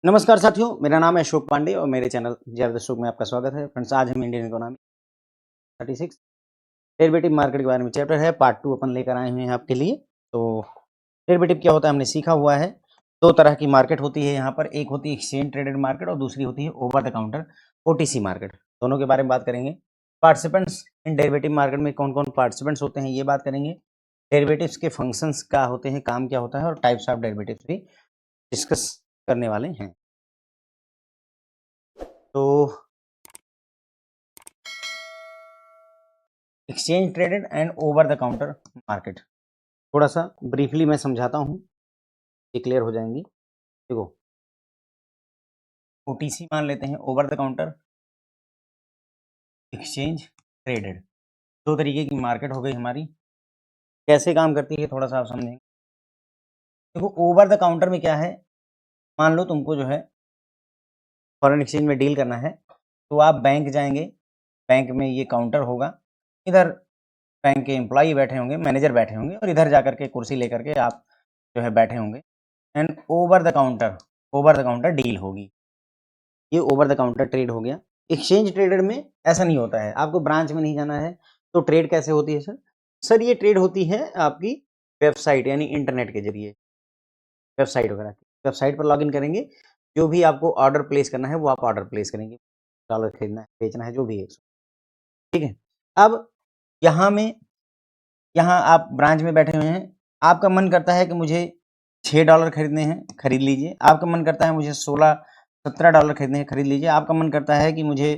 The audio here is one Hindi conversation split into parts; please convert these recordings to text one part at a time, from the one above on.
नमस्कार साथियों, मेरा नाम है अशोक पांडे और मेरे चैनल जय अशोक में आपका स्वागत है। फ्रेंड्स, आज हम इंडियन इकोनॉमी 36 डेरिवेटिव मार्केट के बारे में चैप्टर है पार्ट 2 अपन लेकर आए हुए हैं आपके लिए। तो डेरिवेटिव क्या होता है हमने सीखा हुआ है। दो तरह की मार्केट होती है यहाँ पर, एक होती है एक्सचेंज ट्रेडेड मार्केट और दूसरी होती है over the counter OTC market. दोनों के बारे में बात करेंगे। पार्टिसिपेंट्स इन डेरिवेटिव मार्केट में कौन कौन पार्टिसिपेंट्स होते हैं ये बात करेंगे। डेरिवेटिव्स के फंक्शंस क्या होते हैं, काम क्या होता है और टाइप्स ऑफ डेरिवेटिव्स भी डिस्कस करने वाले हैं। तो exchange traded and over the counter market थोड़ा सा ब्रीफली मैं समझाता हूँ, ये क्लियर हो जाएंगी। देखो, ओटीसी मान लेते हैं, over the counter exchange traded, दो तरीके की मार्केट हो गई हमारी। कैसे काम करती है थोड़ा सा आप समझेंगे। देखो, ओवर द काउंटर में क्या है, मान लो तुमको जो है फॉरेन एक्सचेंज में डील करना है, तो आप बैंक जाएंगे, बैंक में ये काउंटर होगा, इधर बैंक के एम्प्लॉई बैठे होंगे, मैनेजर बैठे होंगे और इधर जाकर के कुर्सी लेकर के आप जो है बैठे होंगे and over the counter deal होगी। ये ओवर द काउंटर ट्रेड हो गया। एक्सचेंज ट्रेडेड में ऐसा नहीं होता है, आपको ब्रांच में नहीं जाना है। तो ट्रेड कैसे होती है सर? ये ट्रेड होती है आपकी वेबसाइट यानी इंटरनेट के जरिए, वेबसाइट वगैरह की। वेबसाइट पर लॉगिन करेंगे, जो भी आपको ऑर्डर प्लेस करना है वो आप ऑर्डर प्लेस करेंगे। डॉलर खरीदना है, बेचना है, जो भी है, ठीक है। अब यहाँ आप ब्रांच में बैठे हुए हैं, आपका मन करता है कि मुझे $6 खरीदने हैं, खरीद लीजिए। आपका मन करता है मुझे $16-17 खरीदने हैं, खरीद लीजिए। आपका मन करता है कि मुझे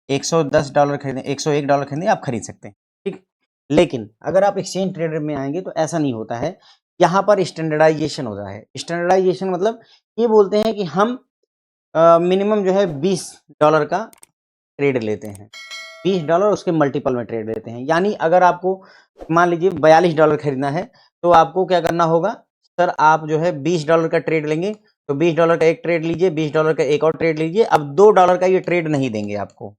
$110 खरीदने, $101 खरीदने, आप खरीद सकते हैं, ठीक। लेकिन अगर आप एक्सचेंज ट्रेडेड में आएंगे तो ऐसा नहीं होता है। यहाँ पर स्टैंडर्डाइजेशन होता है। स्टैंडर्डाइजेशन मतलब ये बोलते हैं कि हम मिनिमम जो है $20 का ट्रेड लेते हैं, $20 उसके मल्टीपल में ट्रेड लेते हैं। यानी अगर आपको मान लीजिए $42 खरीदना है, तो आपको क्या करना होगा सर, आप जो है $20 का ट्रेड लेंगे, तो $20 का एक ट्रेड लीजिए, $20 का एक और ट्रेड लीजिए। अब $2 का ये ट्रेड नहीं देंगे, आपको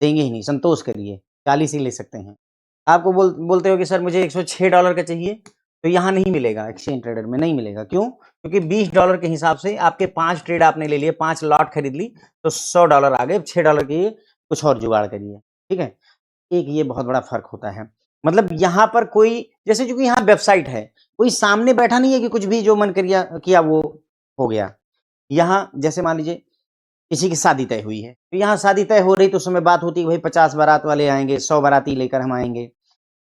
देंगे ही नहीं, संतोष करिए, 40 ही ले सकते हैं। आपको बोलते हो कि सर मुझे $106 का चाहिए, तो यहाँ नहीं मिलेगा, एक्सचेंज ट्रेडर में नहीं मिलेगा। क्यों? क्योंकि $20 के हिसाब से आपके 5 ट्रेड आपने ले लिए, 5 लॉट खरीद ली, तो $100 आ गए। $6 के कुछ और जुगाड़ करिए, ठीक है। एक ये बहुत बड़ा फर्क होता है। मतलब यहाँ पर कोई, जैसे चूंकि यहाँ वेबसाइट है, कोई सामने बैठा नहीं है कि कुछ भी जो मन किया वो हो गया। यहाँ जैसे मान लीजिए किसी की शादी तय हुई है, तो यहाँ शादी तय हो रही, तो उस समय बात होती है भाई 50 बारात वाले आएंगे, 100 बाराती लेकर हम आएंगे,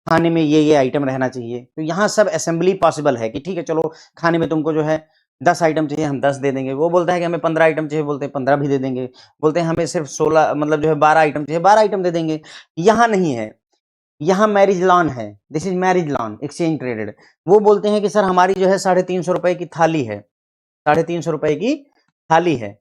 खाने में ये आइटम रहना चाहिए। तो यहाँ सब असेंबली पॉसिबल है कि ठीक है चलो, खाने में तुमको जो है 10 आइटम चाहिए, हम 10 दे देंगे। वो बोलता है कि हमें 15 आइटम चाहिए, बोलते हैं 15 भी दे देंगे। बोलते हैं हमें सिर्फ 16 मतलब जो है 12 आइटम चाहिए, 12 आइटम दे देंगे। यहाँ नहीं है, यहाँ मैरिज लॉन है, this is marriage lawn exchange traded. वो बोलते हैं कि सर हमारी जो है 350 रुपए की थाली है, 350 रुपए की थाली है,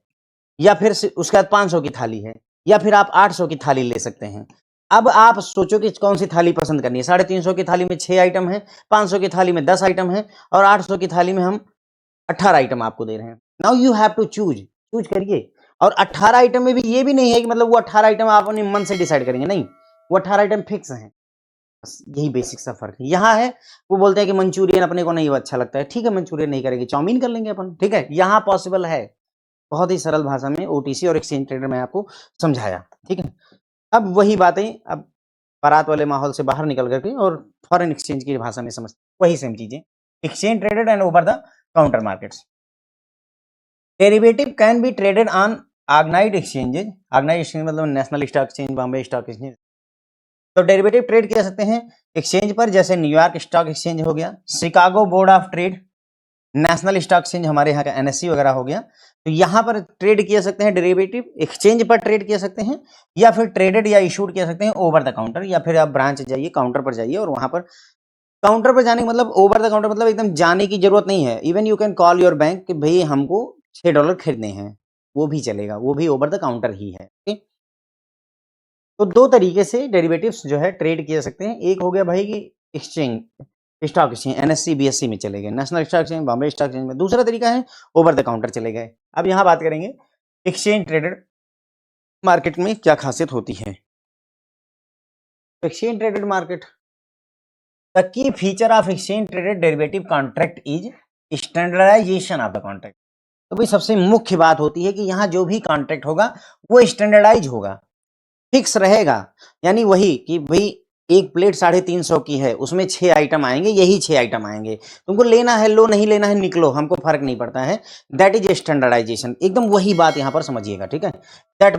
या फिर उसके बाद 500 की थाली है, या फिर आप 800 की थाली ले सकते हैं। अब आप सोचो कि कौन सी थाली पसंद करनी है। 350 की थाली में 6 आइटम है, 500 की थाली में 10 आइटम है, और 800 की थाली में हम 18 आइटम आपको दे रहे हैं। Now you have to choose करिए। और 18 आइटम में भी ये भी नहीं है कि मतलब वो 18 आइटम आप अपने मन से डिसाइड करेंगे, नहीं, वो 18 आइटम फिक्स हैं। बस यही बेसिक सा फर्क है। यहाँ है, वो बोलते हैं कि मंचूरियन अपने को नहीं अच्छा लगता है, ठीक है, मंचूरियन नहीं करेंगे, चाउमीन कर लेंगे अपन, ठीक है। यहाँ पॉसिबल है, बहुत ही सरल भाषा में ओटीसी और एक्सचेंज ट्रेडर में आपको समझाया, ठीक है। अब वही बातें अब बारात वाले माहौल से बाहर निकल करके और फॉरेन एक्सचेंज की भाषा में समझ, वही सेम चीजें। Exchange traded and over the counter markets. Derivative can be traded on organised exchanges. Organised exchange मतलब National Stock Exchange, Bombay Stock Exchange. तो डेरिवेटिव ट्रेड किया सकते हैं एक्सचेंज पर, जैसे न्यूयॉर्क स्टॉक एक्सचेंज हो गया, Chicago board of trade, national Stock exchange हमारे यहाँ का एनएससी वगैरह हो गया। तो यहाँ पर ट्रेड किया सकते हैं डेरिवेटिव, एक्सचेंज पर ट्रेड किया सकते हैं, या फिर ट्रेडेड या इशूड किया सकते हैं ओवर द काउंटर, या फिर आप ब्रांच जाइए, काउंटर पर जाइए, और वहां पर काउंटर पर जाने का मतलब, ओवर द काउंटर मतलब एकदम जाने की जरूरत नहीं है। Even you can call your bank कि भाई हमको $6 खरीदने हैं, वो भी चलेगा, वो भी ओवर द काउंटर ही है, ठीक। तो दो तरीके से डेरिवेटिव्स जो है ट्रेड किए सकते हैं। एक हो गया भाई कि exchange, stock exchange, NSC BSc में चले गए, national Stock Exchange, Bombay Stock exchange में। दूसरा तरीका है ओवर द काउंटर चले गए। अब यहाँ बात करेंगे एक्सचेंज ट्रेडेड मार्केट में क्या खासियत होती है। Exchange traded market, the key feature of exchange traded derivative contract is standardization of the contract. तो भाई सबसे मुख्य बात होती है कि यहाँ जो भी कॉन्ट्रैक्ट होगा वो स्टैंडर्डाइज होगा, फिक्स रहेगा। यानी वही कि भाई एक प्लेट 350 की है, उसमें 6 आइटम आएंगे, यही 6 आइटम आएंगे, तुमको लेना है लो, नहीं लेना है निकलो, हमको फर्क नहीं पड़ता है। दैट इज स्टैंडर्डाइजेशन, एकदम वही बात यहाँ पर समझिएगा, ठीक है। That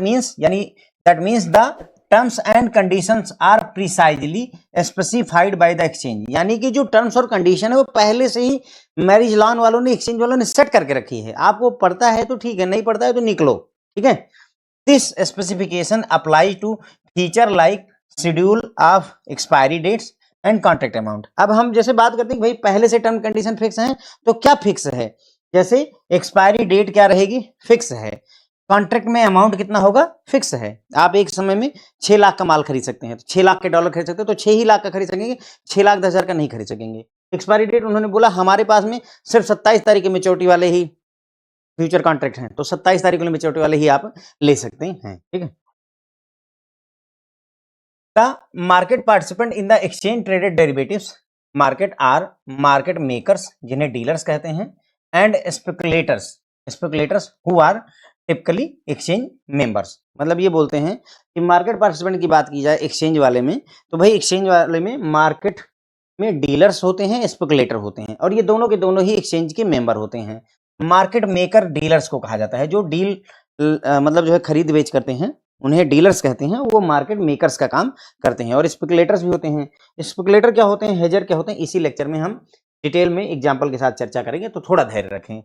means the terms and conditions are precisely specified by the exchange, यानी कि जो टर्म्स और कंडीशन है वो पहले से ही मैरिज लॉन वालों ने, एक्सचेंज वालों ने सेट करके रखी है। आपको पढ़ता है तो ठीक है, नहीं पढ़ता है तो निकलो, ठीक है। This specification apply to feature like schedule of expiry dates and contract amount. अब हम जैसे बात करते हैं भाई पहले से टर्म कंडीशन फिक्स है, तो क्या फिक्स है, जैसे एक्सपायरी डेट क्या रहेगी, फिक्स है। कॉन्ट्रैक्ट में अमाउंट कितना होगा, फिक्स है। आप एक समय में 6 लाख का माल खरीद सकते हैं, तो 6 लाख के डॉलर खरीद सकते हैं, तो 6 ही लाख का खरीद सकेंगे, 6 लाख 10 हजार का नहीं खरीद सकेंगे। एक्सपायरी डेट उन्होंने बोला हमारे पास में सिर्फ 27 तारीख के मेच्योरिटी वाले ही फ्यूचर कॉन्ट्रैक्ट हैं, तो 27 तारीख को मेच्योरिटी वाले ही आप ले सकते हैं, ठीक है। The market participant in the exchange traded derivatives market are market makers जिन्हें डीलर्स कहते हैं, and speculators who are typically exchange members। मतलब ये बोलते हैं कि मार्केट पार्टिसिपेंट की बात की जाए एक्सचेंज वाले में, तो भाई एक्सचेंज वाले में मार्केट में डीलर्स होते हैं, स्पेकुलेटर होते हैं, और ये दोनों के दोनों ही एक्सचेंज के मेंबर होते हैं। मार्केट मेकर डीलर्स को कहा जाता है, जो डील मतलब जो है खरीद बेच करते हैं उन्हें डीलर्स कहते हैं, वो मार्केट मेकर्स का काम करते हैं। और स्पेकुलेटर्स भी होते हैं। स्पेकुलेटर क्या होते हैं, हेजर क्या होते हैं, इसी लेक्चर में हम डिटेल में एग्जांपल के साथ चर्चा करेंगे, तो थोड़ा धैर्य रखें।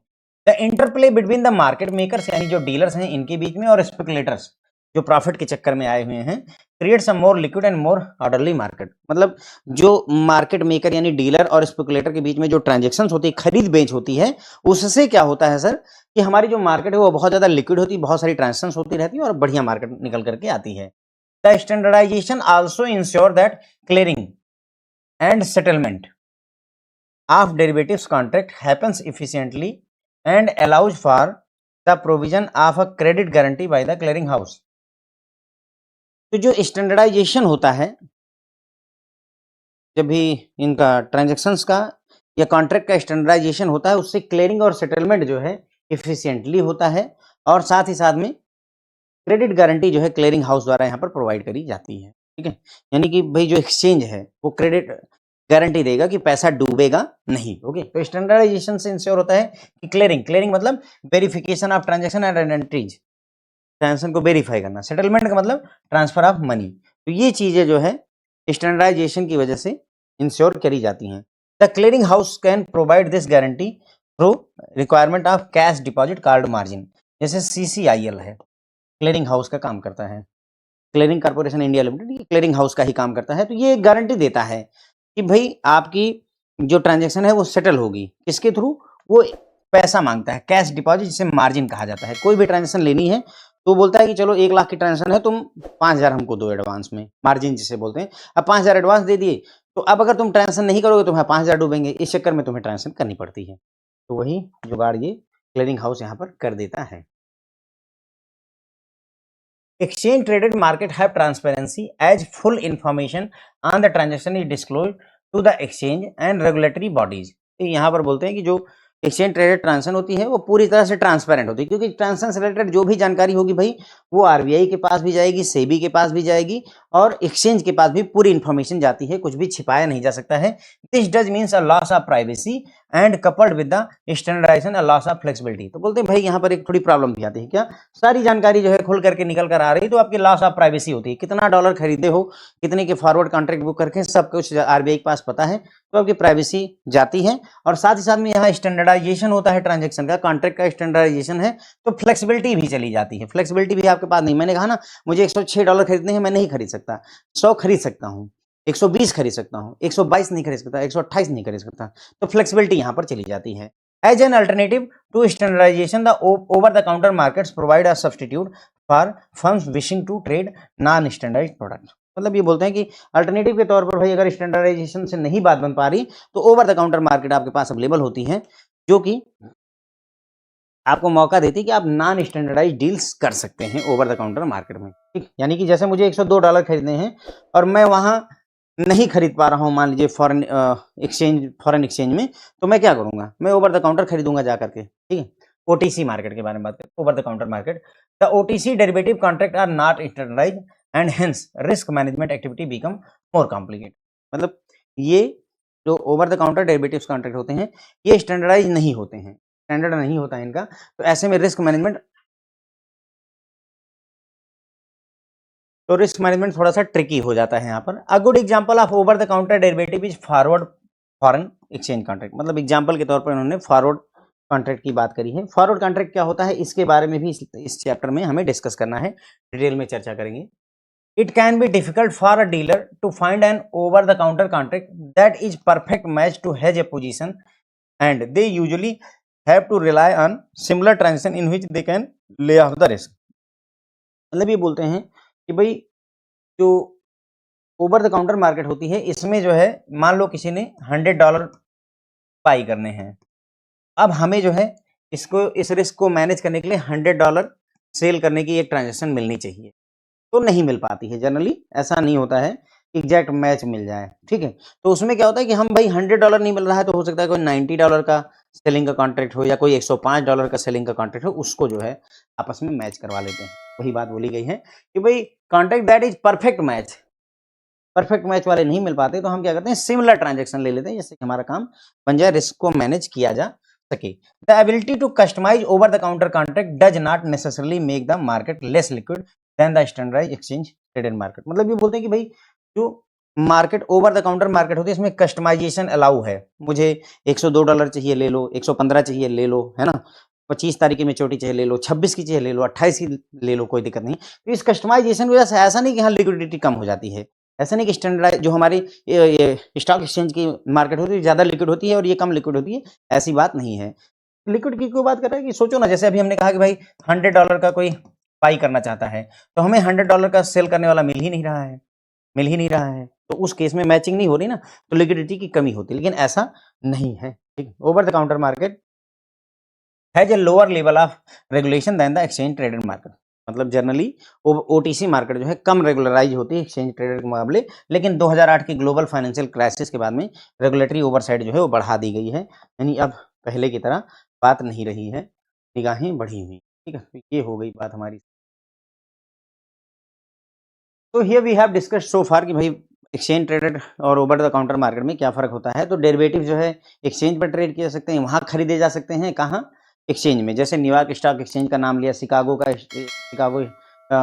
The interplay between the market makers, यानी जो डीलर्स हैं इनके बीच में, और स्पेकुलेटर्स जो प्रॉफिट के चक्कर में आए हुए हैं, creates a more liquid and more orderly market. मतलब जो मार्केट मेकर यानी डीलर और स्पेकुलेटर के बीच में जो ट्रांजेक्शन्स होती है, खरीद बेच होती है, उससे क्या होता है सर कि हमारी जो मार्केट है वो बहुत ज्यादा लिक्विड होती है, बहुत सारी ट्रांजेक्शन्स होती रहती है और बढ़िया मार्केट निकल करके आती है। The standardization also ensure that clearing and settlement of derivatives contract happens efficiently and allows for the provision of a credit guarantee by the clearing house. तो जो स्टैंडर्डाइजेशन होता है, जब भी इनका ट्रांजैक्शंस का या कॉन्ट्रैक्ट का स्टैंडर्डाइजेशन होता है, उससे क्लियरिंग और सेटलमेंट जो है एफिशिएंटली होता है, और साथ ही साथ में क्रेडिट गारंटी जो है क्लियरिंग हाउस द्वारा यहाँ पर प्रोवाइड करी जाती है, ठीक है। यानी कि भाई जो एक्सचेंज है वो क्रेडिट गारंटी देगा कि पैसा डूबेगा नहीं, ओके। तो स्टैंडर्डाइजेशन से इंश्योर होता है कि क्लियरिंग मतलब verification of transaction and entries, transaction को वेरीफाई करना। सेटलमेंट का मतलब ट्रांसफर ऑफ मनी। तो ये चीजें जो है स्टैंडर्डाइजेशन की वजह से इंश्योर करी जाती हैं। The clearing house can provide this guarantee through requirement of cash deposit called margin. जैसे CCIL है, क्लियरिंग हाउस का काम करता है, क्लियरिंग कॉर्पोरेशन इंडिया लिमिटेड, ये क्लियरिंग हाउस का ही काम करता है। तो ये गारंटी देता है कि भाई आपकी जो ट्रांजैक्शन है वो सेटल होगी, किसके थ्रू, वो पैसा मांगता है, कैश डिपॉजिट, जिसे मार्जिन कहा जाता है। कोई भी ट्रांजैक्शन लेनी है तो बोलता है कि चलो 1 लाख की ट्रांजैक्शन है, तुम 5,000 हमको दो एडवांस में, मार्जिन जिसे बोलते हैं। अब 5,000 एडवांस दे दिए, तो अब अगर तुम ट्रांजैक्शन नहीं करोगे तो 5,000 डूबेंगे, इस चक्कर में तुम्हें ट्रांजैक्शन करनी पड़ती है। तो वही जुगाड़ ये क्लियरिंग हाउस यहाँ पर कर देता है। Exchange traded market have transparency as full information on the transaction is disclosed to the exchange and regulatory bodies। तो यहाँ पर बोलते हैं कि जो एक्सचेंज ट्रेडेड ट्रांजेक्शन होती है वो पूरी तरह से ट्रांसपेरेंट होती है, क्योंकि ट्रांजेक्शन से रिलेटेड जो भी जानकारी होगी भाई वो RBI के पास भी जाएगी, सेबी के पास भी जाएगी, और एक्सचेंज के पास भी पूरी इंफॉर्मेशन जाती है, कुछ भी छिपाया नहीं जा सकता है। This does means a loss of privacy and coupled with the standardization a loss of flexibility. तो बोलते हैं भाई यहाँ पर एक थोड़ी प्रॉब्लम भी आती है, क्या सारी जानकारी जो है खुल करके निकल कर आ रही है, तो आपकी लॉस ऑफ प्राइवेसी होती है, कितना डॉलर खरीदे हो, कितने के फॉरवर्ड कॉन्ट्रैक्ट बुक करके सब कुछ RBI के पास पता है, तो आपकी प्राइवेसी जाती है। और साथ ही साथ में यहाँ स्टैंडर्डाइजेशन होता है ट्रांजैक्शन का, कॉन्ट्रैक्ट का स्टैंडर्डाइजेशन है, तो फ्लेक्सिबिलिटी भी चली जाती है। फ्लेक्सिबिलिटी भी आपके पास नहीं, मैंने कहा ना मुझे 106 डॉलर खरीदने हैं, मैं नहीं खरीद सकता, 100 खरीद सकता हूँ, 120 खरीद सकता हूँ, 122 नहीं खरीद सकता, 128 नहीं खरीद सकता, तो फ्लेक्सिबिलिटी यहाँ पर चली जाती है। As an alternative to standardization, the over-the-counter markets provide a substitute for firms wishing to trade non-standardized products। मतलब ये बोलते हैं कि अल्टरनेटिव के तौर पर भाई अगर स्टैंडर्डाइजेशन से नहीं बात बन पा रही तो ओवर द काउंटर मार्केट आपके पास अवेलेबल होती है, जो कि आपको मौका देती है कि आप नॉन स्टैंडर्डाइज डील्स कर सकते हैं ओवर द काउंटर मार्केट में, ठीक। यानी कि जैसे मुझे 102 डॉलर खरीदने हैं और मैं वहां नहीं खरीद पा रहा हूं, मान लीजिए फॉरेन एक्सचेंज में, तो मैं क्या करूंगा, मैं ओवर द काउंटर खरीदूंगा जा करके, ठीक है। ओटीसी मार्केट के बारे में बात करें, over the counter market, the OTC derivative contract are not standardized and hence risk management activity become more complicated. मतलब ये जो over the counter derivatives contract होते हैं ये स्टैंडर्डाइज नहीं होते हैं, स्टैंडर्ड नहीं होता है इनका, तो ऐसे में रिस्क मैनेजमेंट थोड़ा सा ट्रिकी हो जाता है यहाँ पर। A good example of over the counter derivative is forward foreign exchange contract. मतलब एग्जांपल के तौर पर उन्होंने फॉरवर्ड कॉन्ट्रैक्ट की बात करी है। फॉरवर्ड कॉन्ट्रैक्ट क्या होता है इसके बारे में भी इस चैप्टर में हमें डिस्कस करना है, डिटेल में चर्चा करेंगे। It can be difficult for a dealer to find an over the counter contract that is perfect match to hedge a position and they usually have to rely on similar transaction in which they can lay off the risk. मतलब ये बोलते हैं कि भाई जो ओवर द काउंटर मार्केट होती है इसमें जो है मान लो किसी ने $100 बाई करने हैं, अब हमें जो है इसको इस रिस्क को मैनेज करने के लिए $100 सेल करने की एक ट्रांजेक्शन मिलनी चाहिए, तो नहीं मिल पाती है। जनरली ऐसा नहीं होता है एग्जैक्ट मैच मिल जाए, ठीक है। तो उसमें क्या होता है कि हम भाई $100 नहीं मिल रहा है तो हो सकता है कोई $90 का सेलिंग का कॉन्ट्रैक्ट हो या कोई $105 का सेलिंग का कॉन्ट्रैक्ट हो, उसको जो है आपस में मैच करवा लेते हैं। वही बात बोली गई है कि भाई contract that is perfect match वाले नहीं मिल पाते तो हम क्या करते हैं सिमिलर ट्रांजेक्शन ले लेते हैं, जिससे हमारा काम बन जाए, रिस्क को मैनेज किया जा सके। The ability to customise over the counter contract does not necessarily make the market less liquid than the standardised exchange traded market. मतलब ये बोलते हैं कि भाई जो market over the counter market होती है इसमें कस्टमाइजेशन अलाउ है। मुझे $102 चाहिए ले लो, 115 चाहिए ले लो, है ना, 25 तारीख की मेच्योरिटी चाहिए ले लो, 26 की चाहिए ले लो, 28 की ले लो, कोई दिक्कत नहीं। तो इस कस्टमाइजेशन की वजह से ऐसा नहीं कि हाँ लिक्विडिटी कम हो जाती है, ऐसा नहीं कि स्टैंडर्डाइज जो हमारी ये स्टॉक एक्सचेंज की मार्केट होती है ज़्यादा लिक्विड होती है और ये कम लिक्विड होती है, ऐसी बात नहीं है। लिक्विड की क्यों बात कर रहे हैं कि सोचो ना, जैसे अभी हमने कहा कि भाई $100 का कोई बाई करना चाहता है तो हमें $100 का सेल करने वाला मिल ही नहीं रहा है, तो उस केस में मैचिंग नहीं हो रही ना, तो लिक्विडिटी की कमी होती है, लेकिन ऐसा नहीं है। ठीक, over the counter market has a lower level of regulation than the exchange traded market. मतलब जनरली ओटीसी मार्केट जो है कम रेगुलराइज होती है एक्सचेंज ट्रेडेड के मुकाबले, लेकिन 2008 की ग्लोबल फाइनेंशियल क्राइसिस के बाद में रेगुलेटरी ओवरसाइट जो है वो बढ़ा दी गई है, यानी अब पहले की तरह बात नहीं रही है, निगाहें बढ़ी हुई। ठीक है, तो ये हो गई बात हमारी। तो हियर वी हैव डिस्कस्ड सो फार कि भाई एक्सचेंज ट्रेडेड और ओवर द काउंटर मार्केट में क्या फ़र्क होता है। तो डेरिवेटिव जो है एक्सचेंज पर ट्रेड किए जा सकते हैं, वहाँ खरीदे जा सकते हैं, कहाँ, एक्सचेंज में। जैसे न्यूयॉर्क स्टॉक एक्सचेंज का नाम लिया, शिकागो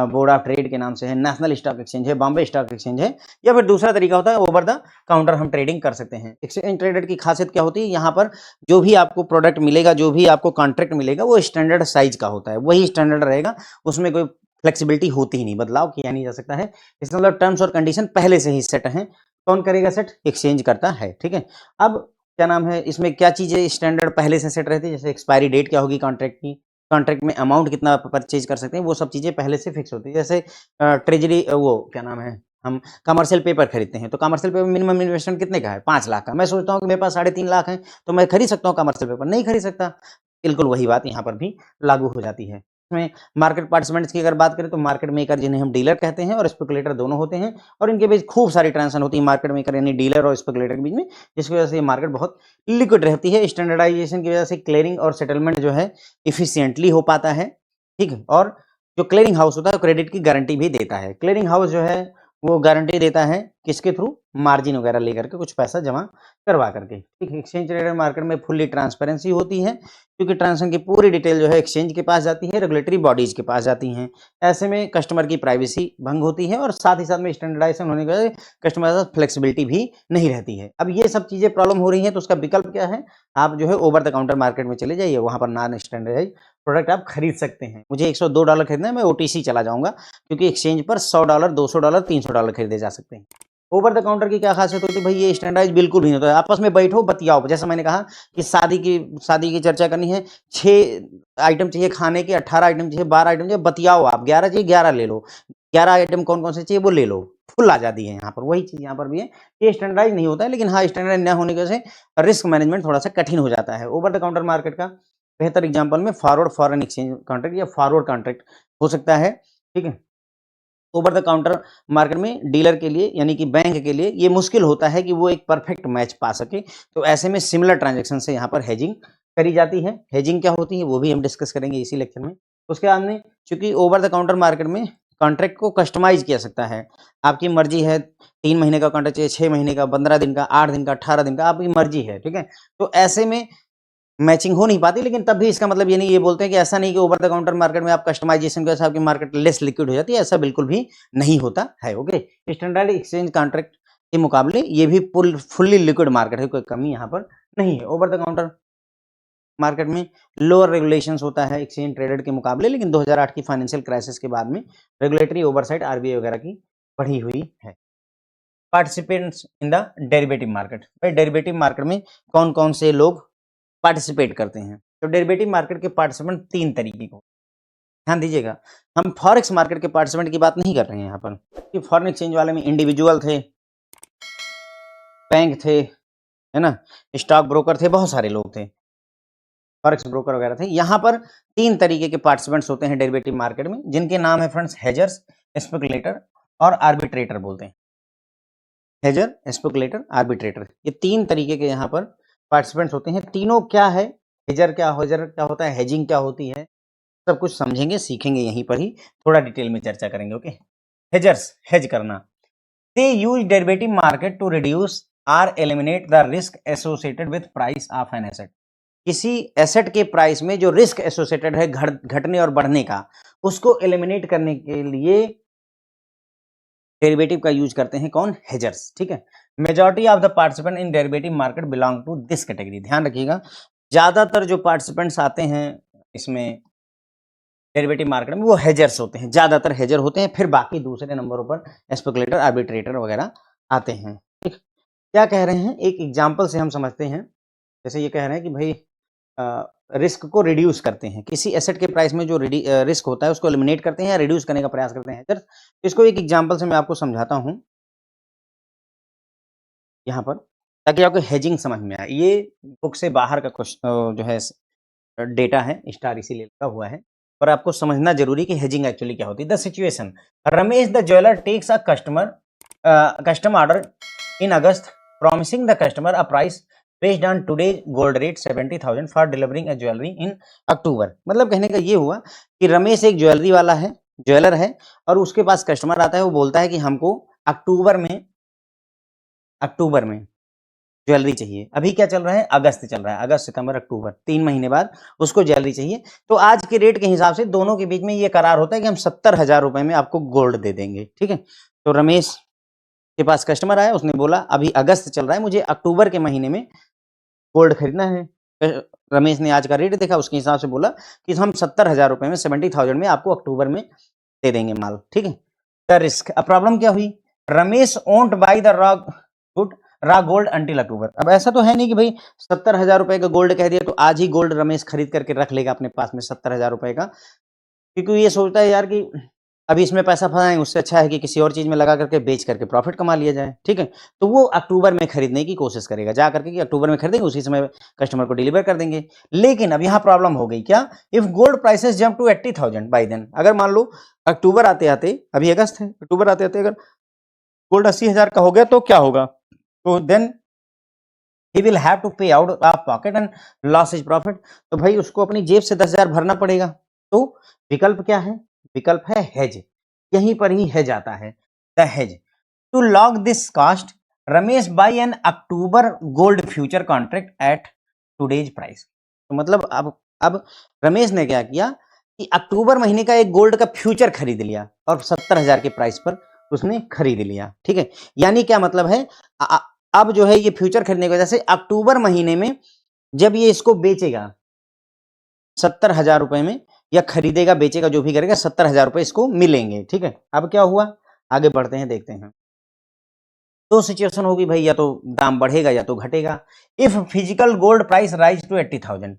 बोर्ड ऑफ ट्रेड के नाम से है, नेशनल स्टॉक एक्सचेंज है, बॉम्बे स्टॉक एक्सचेंज है, या फिर दूसरा तरीका होता है ओवर द काउंटर हम ट्रेडिंग कर सकते हैं। एक्सचेंज ट्रेडेड की खासियत क्या होती है, यहाँ पर जो भी आपको प्रोडक्ट मिलेगा, जो भी आपको कॉन्ट्रैक्ट मिलेगा वो स्टैंडर्ड साइज का होता है, वही स्टैंडर्ड रहेगा, उसमें कोई फ्लेक्सिबिलिटी होती ही नहीं, बदलाव किया नहीं जा सकता है। इसका मतलब टर्म्स और कंडीशन पहले से ही सेट हैं। कौन करेगा सेट, एक्सचेंज करता है। ठीक है, अब क्या नाम है, इसमें क्या चीज़ें स्टैंडर्ड पहले से सेट रहती है, जैसे एक्सपायरी डेट क्या होगी कॉन्ट्रैक्ट की, कॉन्ट्रैक्ट में अमाउंट कितना परचेज कर सकते हैं, वो सब चीज़ें पहले से फिक्स होती है। जैसे ट्रेजरी वो क्या नाम है, हम कमर्शियल पेपर खरीदते हैं तो कमर्शियल पेपर मिनिमम इन्वेस्टमेंट कितने का है, 5 लाख का। मैं सोचता हूँ कि मेरे पास 3.5 लाख है तो मैं खरीद सकता हूँ कमर्शियल पेपर, नहीं खरीद सकता। बिल्कुल वही बात यहाँ पर भी लागू हो जाती है। इसमें मार्केट पार्टिसिपेंट्स की अगर बात करें तो मार्केट मेकर जिन्हें हम डीलर कहते हैं और स्पेकुलेटर दोनों होते हैं, और इनके बीच खूब सारी ट्रांजेक्शन होती है मार्केट मेकर यानी डीलर और स्पेकुलेटर के बीच में, जिसकी वजह से ये मार्केट बहुत लिक्विड रहती है। स्टैंडर्डाइजेशन की वजह से क्लियरिंग और सेटलमेंट जो है इफिशियंटली हो पाता है। ठीक है, और जो क्लियरिंग हाउस होता है क्रेडिट की गारंटी भी देता है। क्लियरिंग हाउस जो है वो गारंटी देता है किसके थ्रू, मार्जिन वगैरह लेकर के, कुछ पैसा जमा करवा करके। ठीक है, एक्सचेंज ट्रेडेड मार्केट में फुल्ली ट्रांसपेरेंसी होती है क्योंकि ट्रांजेक्शन की पूरी डिटेल जो है एक्सचेंज के पास जाती है, रेगुलेटरी बॉडीज के पास जाती हैं। ऐसे में कस्टमर की प्राइवेसी भंग होती है और साथ ही साथ में स्टैंडर्डाइजेशन होने की वजह से कस्टमर के साथ फ्लेक्सिबिलिटी भी नहीं रहती है। अब ये सब चीज़ें प्रॉब्लम हो रही हैं तो उसका विकल्प क्या है, आप जो है ओवर द काउंटर मार्केट में चले जाइए, वहाँ पर नॉन स्टैंडर्डाइज प्रोडक्ट आप खरीद सकते हैं। मुझे $102 खरीदना है, मैं ओटीसी चला जाऊँगा क्योंकि एक्सचेंज पर $100, $200, $300 खरीदे जा सकते हैं। ओवर द काउंटर की क्या खासियत होती है भाई, ये स्टैंडर्डाइज बिल्कुल भी नहीं होता है। आपस में बैठो बतियाओ, जैसा मैंने कहा कि शादी की चर्चा करनी है, 6 आइटम चाहिए खाने के, 18 आइटम चाहिए, 12 आइटम चाहिए, बतियाओ आप, 11 चाहिए 11 ले लो, 11 आइटम कौन कौन से चाहिए वो ले लो, फुल आज़ादी है यहाँ पर। वही चीज़ यहाँ पर भी है, ये स्टैंडर्डाइज नहीं होता है, लेकिन हाँ स्टैंडर्डाइज न होने की वजह से रिस्क मैनेजमेंट थोड़ा सा कठिन हो जाता है। ओवर द काउंटर मार्केट का बेहतर एग्जाम्पल में फॉरवर्ड फॉरेन एक्सचेंज कॉन्ट्रैक्ट या फॉरवर्ड कॉन्ट्रैक्ट हो सकता है। ठीक है, ओवर द काउंटर मार्केट में डीलर के लिए यानी कि बैंक के लिए ये मुश्किल होता है कि वो एक परफेक्ट मैच पा सके, तो ऐसे में सिमिलर ट्रांजैक्शन से यहाँ पर हेजिंग करी जाती है। हेजिंग क्या होती है वो भी हम डिस्कस करेंगे इसी लेक्चर में। उसके बाद में चूंकि ओवर द काउंटर मार्केट में कॉन्ट्रैक्ट को कस्टमाइज किया सकता है, आपकी मर्जी है 3 महीने का कॉन्ट्रैक्ट चाहिए, 6 महीने का, 15 दिन का, 8 दिन का, 18 दिन का, आपकी मर्जी है, ठीक है। तो ऐसे में मैचिंग हो नहीं पाती, लेकिन तब भी इसका मतलब ये नहीं, ये बोलते हैं कि ऐसा नहीं कि ओवर द काउंटर मार्केट में आप कस्टमाइजेशन की वजह से आपकी मार्केट लेस लिक्विड हो जाती है, ऐसा बिल्कुल भी नहीं होता है। ओके, स्टैंडर्ड एक्सचेंज कॉन्ट्रैक्ट के मुकाबले ये भी फुल्ली लिक्विड मार्केट है, कोई कमी यहाँ पर नहीं है। ओवर द काउंटर मार्केट में लोअर रेगुलेशंस होता है एक्सचेंज ट्रेडेड के मुकाबले, लेकिन 2008 की फाइनेंशियल क्राइसिस के बाद में रेगुलेटरी ओवरसाइट आरबीआई वगैरह की बढ़ी हुई है। Participants in the derivative market, भाई डेरिवेटिव मार्केट में कौन कौन से लोग पार्टिसिपेट करते हैं? तो डेरिवेटिव मार्केट के पार्टिसिपेंट 3 तरीके को, ध्यान दीजिएगा। हम फॉरेक्स मार्केट के पार्टिसिपेंट की बात नहीं कर रहे हैं यहाँ पर, कि फॉरेन एक्सचेंज वाले में इंडिविजुअल थे, बैंक थे, है ना, स्टॉक ब्रोकर थे, बहुत सारे लोग थे, फॉरेक्स ब्रोकर वगैरह थे। यहाँ पर 3 तरीके के पार्टिसिपेंट्स होते हैं डेरिवेटिव मार्केट में, जिनके नाम है फ्रेंड्स हेजर्स, स्पेकुलेटर और आर्बिट्रेटर बोलते हैं। हेजर, स्पेकुलेटर, आर्बिट्रेटर, ये 3 तरीके के यहाँ पर पार्टिसिपेंट्स होते हैं। तीनों क्या है, हेजर क्या होता है, हेजिंग क्या होती है, सब कुछ समझेंगे, सीखेंगे यहीं पर ही, थोड़ा डिटेल में चर्चा करेंगे। ओके, हेजर्स, हेज करना, they use derivative market to reduce or eliminate the risk associated with price of an asset. किसी एसेट के प्राइस में जो रिस्क एसोसिएटेड है घटने और बढ़ने का, उसको एलिमिनेट करने के लिए डेरिवेटिव का यूज करते हैं कौन? हेजर्स, ठीक है। Majority of the participant in derivative market belong to this category, ध्यान रखिएगा, ज्यादातर जो पार्टिसिपेंट्स आते हैं इसमें डेरिवेटिव मार्केट में वो हेजर्स होते हैं, ज्यादातर हेजर होते हैं, फिर बाकी दूसरे नंबरों पर स्पेकुलेटर, आर्बिट्रेटर वगैरह आते हैं। ठीक, क्या कह रहे हैं, एक एग्जांपल से हम समझते हैं। जैसे ये कह रहे हैं कि भाई रिस्क को रिड्यूस करते हैं, किसी एसेट के प्राइस में जो रिस्क होता है उसको एलिमिनेट करते हैं या रिड्यूस करने का प्रयास करते हैं हेजर्स। इसको एक एग्जांपल से मैं आपको समझाता हूं यहाँ पर, ताकि आपको हेजिंग समझ में आए। ये बुक से बाहर का क्वेश्चन जो है डेटा है, स्टार इसीलिए लिखा हुआ है, और आपको समझना जरूरी कि हेजिंग एक्चुअली क्या होती है। The situation, Ramesh the jeweller takes a custom order in August, promising the customer a price based on today's gold rate 70,000 for delivering a jewellery in October. मतलब कहने का ये हुआ कि रमेश एक ज्वेलरी वाला है, ज्वेलर है, और उसके पास कस्टमर आता है, वो बोलता है कि हमको अक्टूबर में ज्वेलरी चाहिए। अभी क्या चल रहा है, अगस्त चल रहा है, अगस्त सितंबर अक्टूबर, 3 महीने बाद उसको ज्वेलरी चाहिए। तो आज के रेट के हिसाब से दोनों के बीच में ये करार होता है कि हम 70,000 रुपए में आपको गोल्ड दे देंगे, ठीक है। तो रमेश के पास कस्टमर आया, उसने बोला अभी अगस्त चल रहा है, मुझे अक्टूबर के महीने में गोल्ड खरीदना है। रमेश ने आज का रेट देखा, उसके हिसाब से बोला कि हम 70,000 रुपए में, 70,000 में आपको अक्टूबर में दे देंगे माल, ठीक है। द रिस्क, अब प्रॉब्लम क्या हुई, Ramesh won't buy the raw gold until October. अब ऐसा तो है नहीं कि भाई 70,000 रुपए का गोल्ड कह दिया तो आज ही गोल्ड रमेश खरीद करके रख लेगा अपने पास में 70,000 रुपए का, क्योंकि ये सोचता है यार कि अभी इसमें पैसा फंसाएंगे, उससे अच्छा है कि किसी और चीज में लगा करके बेच करके प्रॉफिट कमा लिया जाए, ठीक है। तो वो अक्टूबर में खरीदने की कोशिश करेगा, जा करके कि अक्टूबर में खरीदेंगे, उसी समय कस्टमर को डिलीवर कर देंगे। लेकिन अब यहाँ प्रॉब्लम हो गई, क्या, if gold prices jump to 80,000 by then, अगर मान लो अक्टूबर आते आते, अभी अगस्त है, अक्टूबर आते आते अगर गोल्ड 80,000 का हो गया तो क्या होगा, तो then he will have to pay out of pocket and loss his profit। तो भाई उसको अपनी जेब से 10,000 भरना पड़ेगा। तो विकल्प क्या है, विकल्प है हेज, यहीं पर ही हेज आता है, the hedge. To lock this cost, Ramesh buy an October gold future contract at today's price. तो मतलब अब रमेश ने क्या किया कि अक्टूबर महीने का एक गोल्ड का फ्यूचर खरीद लिया और 70,000 के प्राइस पर उसने खरीद लिया, ठीक है। यानी क्या मतलब है, अब जो है ये फ्यूचर खरीदने की वजह से अक्टूबर महीने में जब ये इसको बेचेगा 70,000 रुपए में, या खरीदेगा बेचेगा जो भी करेगा, 70,000 रुपए इसको मिलेंगे, ठीक है। अब क्या हुआ, आगे बढ़ते हैं, देखते हैं। तो सिचुएशन होगी भाई, या तो दाम बढ़ेगा या तो घटेगा। If physical gold price rise to 80,000,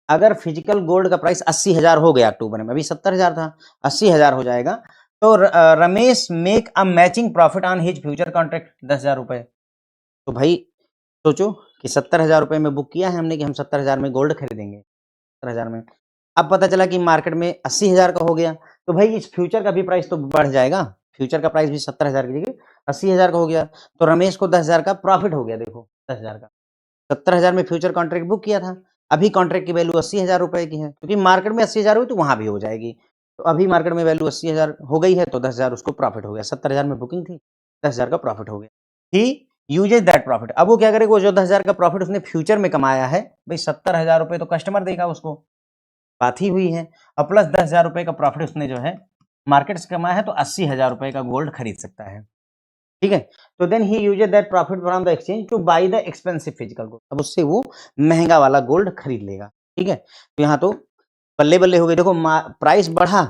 अगर फिजिकल गोल्ड का प्राइस 80,000 हो गया अक्टूबर में, अभी 70,000 था, 80,000 हो जाएगा, तो Ramesh make a matching profit on his future contract 10,000 रुपए। तो भाई सोचो कि 70,000 रुपए में बुक किया है हमने कि हम 70,000 में गोल्ड खरीदेंगे, 70,000 में, अब पता चला कि मार्केट में 80,000 का हो गया, तो भाई इस फ्यूचर का भी प्राइस तो बढ़ जाएगा, फ्यूचर का प्राइस भी 70,000 की जगह 80,000 का हो गया, तो रमेश को 10,000 का प्रॉफिट हो गया, देखो 10,000 का। 70,000 में फ्यूचर कॉन्ट्रैक्ट बुक किया था। अभी कॉन्ट्रैक्ट की वैल्यू 80,000 रुपए की है, क्योंकि मार्केट में 80,000 हुई तो वहाँ भी हो जाएगी। तो अभी मार्केट में वैल्यू 80,000 हो गई है तो 10,000 उसको प्रॉफिट हो गया। 70,000 में बुकिंग थी, 10,000 का प्रॉफिट हो गया। ही यूजेस दैट प्रॉफिट। अब वो क्या करेगा, वो जो 10,000 का प्रॉफिट उसने फ्यूचर में कमाया है, भाई 70,000 रुपए तो कस्टमर देगा उसको, बात ही हुई है। और प्लस 10,000 रुपए का प्रॉफिट उसने जो है मार्केट से कमाया है, तो 80,000 रुपए का गोल्ड खरीद सकता है। ठीक है, तो then he uses that profit from the exchange to buy the expensive physical gold. अब उससे वो महंगा वाला गोल्ड खरीद लेगा। ठीक है, तो यहाँ तो बल्ले बल्ले हो गए। देखो प्राइस बढ़ा,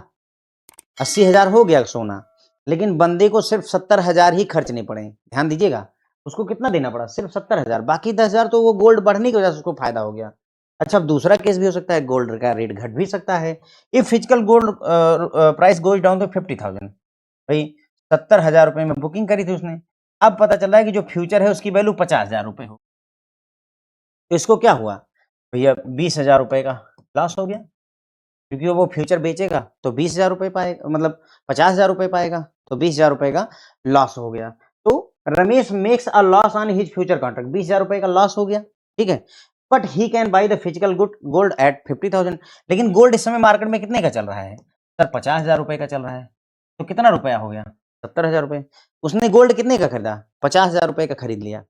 80,000 हो गया सोना, लेकिन बंदे को सिर्फ 70,000 ही खर्चने पड़े। ध्यान दीजिएगा, उसको कितना देना पड़ा, सिर्फ 70,000, बाकी 10,000 तो वो गोल्ड बढ़ने की वजह से उसको फायदा हो गया। अच्छा, अब दूसरा केस भी हो सकता है, गोल्ड का रेट घट भी सकता है। If physical gold price goes down to 50,000, भाई 70,000 रुपए में बुकिंग करी थी उसने, अब पता चल रहा है कि जो फ्यूचर है उसकी वैल्यू 50,000 रुपए हो, तो इसको क्या हुआ भैया, 20,000 रुपए का लॉस हो गया, क्योंकि वो फ्यूचर बेचेगा तो 20,000 रुपए पाएगा, मतलब 50,000 रुपए पाएगा, तो 20,000 रुपए का लॉस हो गया। तो Ramesh makes a loss on his future contract, 20,000 रुपए का लॉस हो गया। ठीक है, but he can buy the physical good gold eight 50,000। लेकिन गोल्ड इस समय मार्केट में कितने का चल रहा है सर, 50,000 रुपए का चल रहा है, तो कितना रुपया हो गया, 70,000 रुपए। उसने गोल्ड कितने का खरीदा, 50,000 रुपए का खरीद लिया,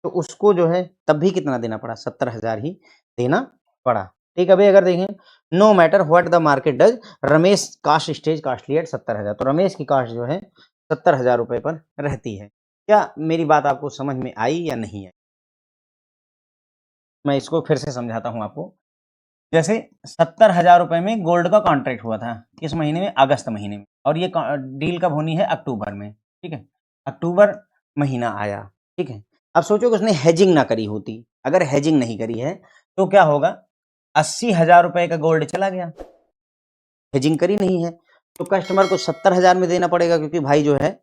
तो उसको जो है तब भी कितना देना पड़ा, 70,000 ही देना पड़ा। ठीक है, अभी अगर देखें, no matter what the market does, Ramesh cost stays costly at 70,000, तो रमेश की कास्ट जो है 70,000 रुपए पर रहती है। क्या मेरी बात आपको समझ में आई या नहीं आई? मैं इसको फिर से समझाता हूं आपको। जैसे 70,000 रुपए में गोल्ड का कॉन्ट्रैक्ट हुआ था, किस महीने में, अगस्त महीने में, और ये डील कब होनी है, अक्टूबर में। ठीक है, अक्टूबर महीना आया। ठीक है, अब सोचो कि उसने हेजिंग ना करी होती, अगर हेजिंग नहीं करी है तो क्या होगा, 80,000 रुपए का गोल्ड चला गया, हेजिंग करी नहीं है, तो कस्टमर को 70,000 में देना पड़ेगा, क्योंकि भाई जो है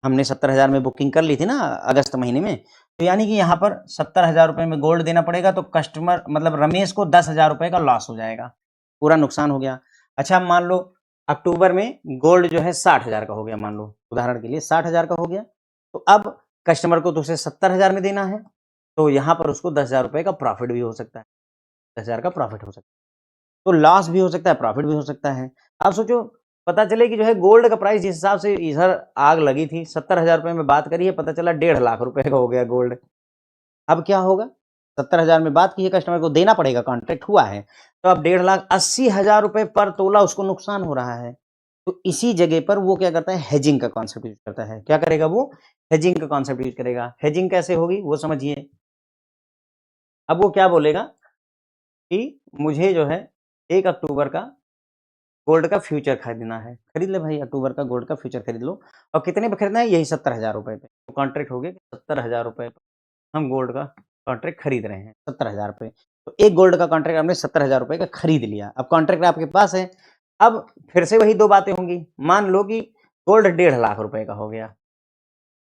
हमने 70,000 में बुकिंग कर ली थी ना अगस्त महीने में, तो यानी कि यहाँ पर 70,000 रुपए में गोल्ड देना पड़ेगा, तो कस्टमर मतलब रमेश को 10,000 रुपए का लॉस हो जाएगा, पूरा नुकसान हो गया। अच्छा, मान लो अक्टूबर में गोल्ड जो है 60,000 का हो गया, मान लो उदाहरण के लिए 60,000 का हो गया, तो अब कस्टमर को तो उसे 70,000 में देना है, तो यहाँ पर उसको 10,000 रुपए का प्रॉफिट भी हो सकता है, 10,000 का प्रॉफिट हो सकता है, तो लॉस भी हो सकता है, प्रॉफिट भी हो सकता है। आप सोचो, पता चले कि जो है गोल्ड का प्राइस जिस हिसाब से इधर आग लगी थी, 70,000 रुपए में बात करी है, पता चला 1.5 लाख रुपए का हो गया गोल्ड। अब क्या होगा, 70,000 में बात की है, कस्टमर को देना पड़ेगा, कॉन्ट्रैक्ट हुआ है, तो अब 1,80,000 रुपए पर तोला उसको नुकसान हो रहा है। तो इसी जगह पर वो क्या करता है, हेजिंग का कॉन्सेप्ट यूज करता है। क्या करेगा वो, हेजिंग का कॉन्सेप्ट यूज करेगा। हेजिंग कैसे होगी वो समझिए। अब वो क्या बोलेगा कि मुझे जो है 1 अक्टूबर का गोल्ड का फ्यूचर खरीदना है, खरीद ले भाई, अक्टूबर का गोल्ड का फ्यूचर खरीद लो, और कितने पे खरीदना है, यही 70,000 रुपए पे, तो कॉन्ट्रैक्ट हो गया 70,000 रुपए पे हम गोल्ड का कॉन्ट्रैक्ट खरीद रहे हैं, 70,000 पे। तो एक गोल्ड का कॉन्ट्रैक्ट आपने 70,000 रुपए का खरीद लिया, अब कॉन्ट्रैक्ट आपके पास है। अब फिर से वही दो बातें होंगी, मान लो कि गोल्ड 1.5 लाख रुपए का हो गया,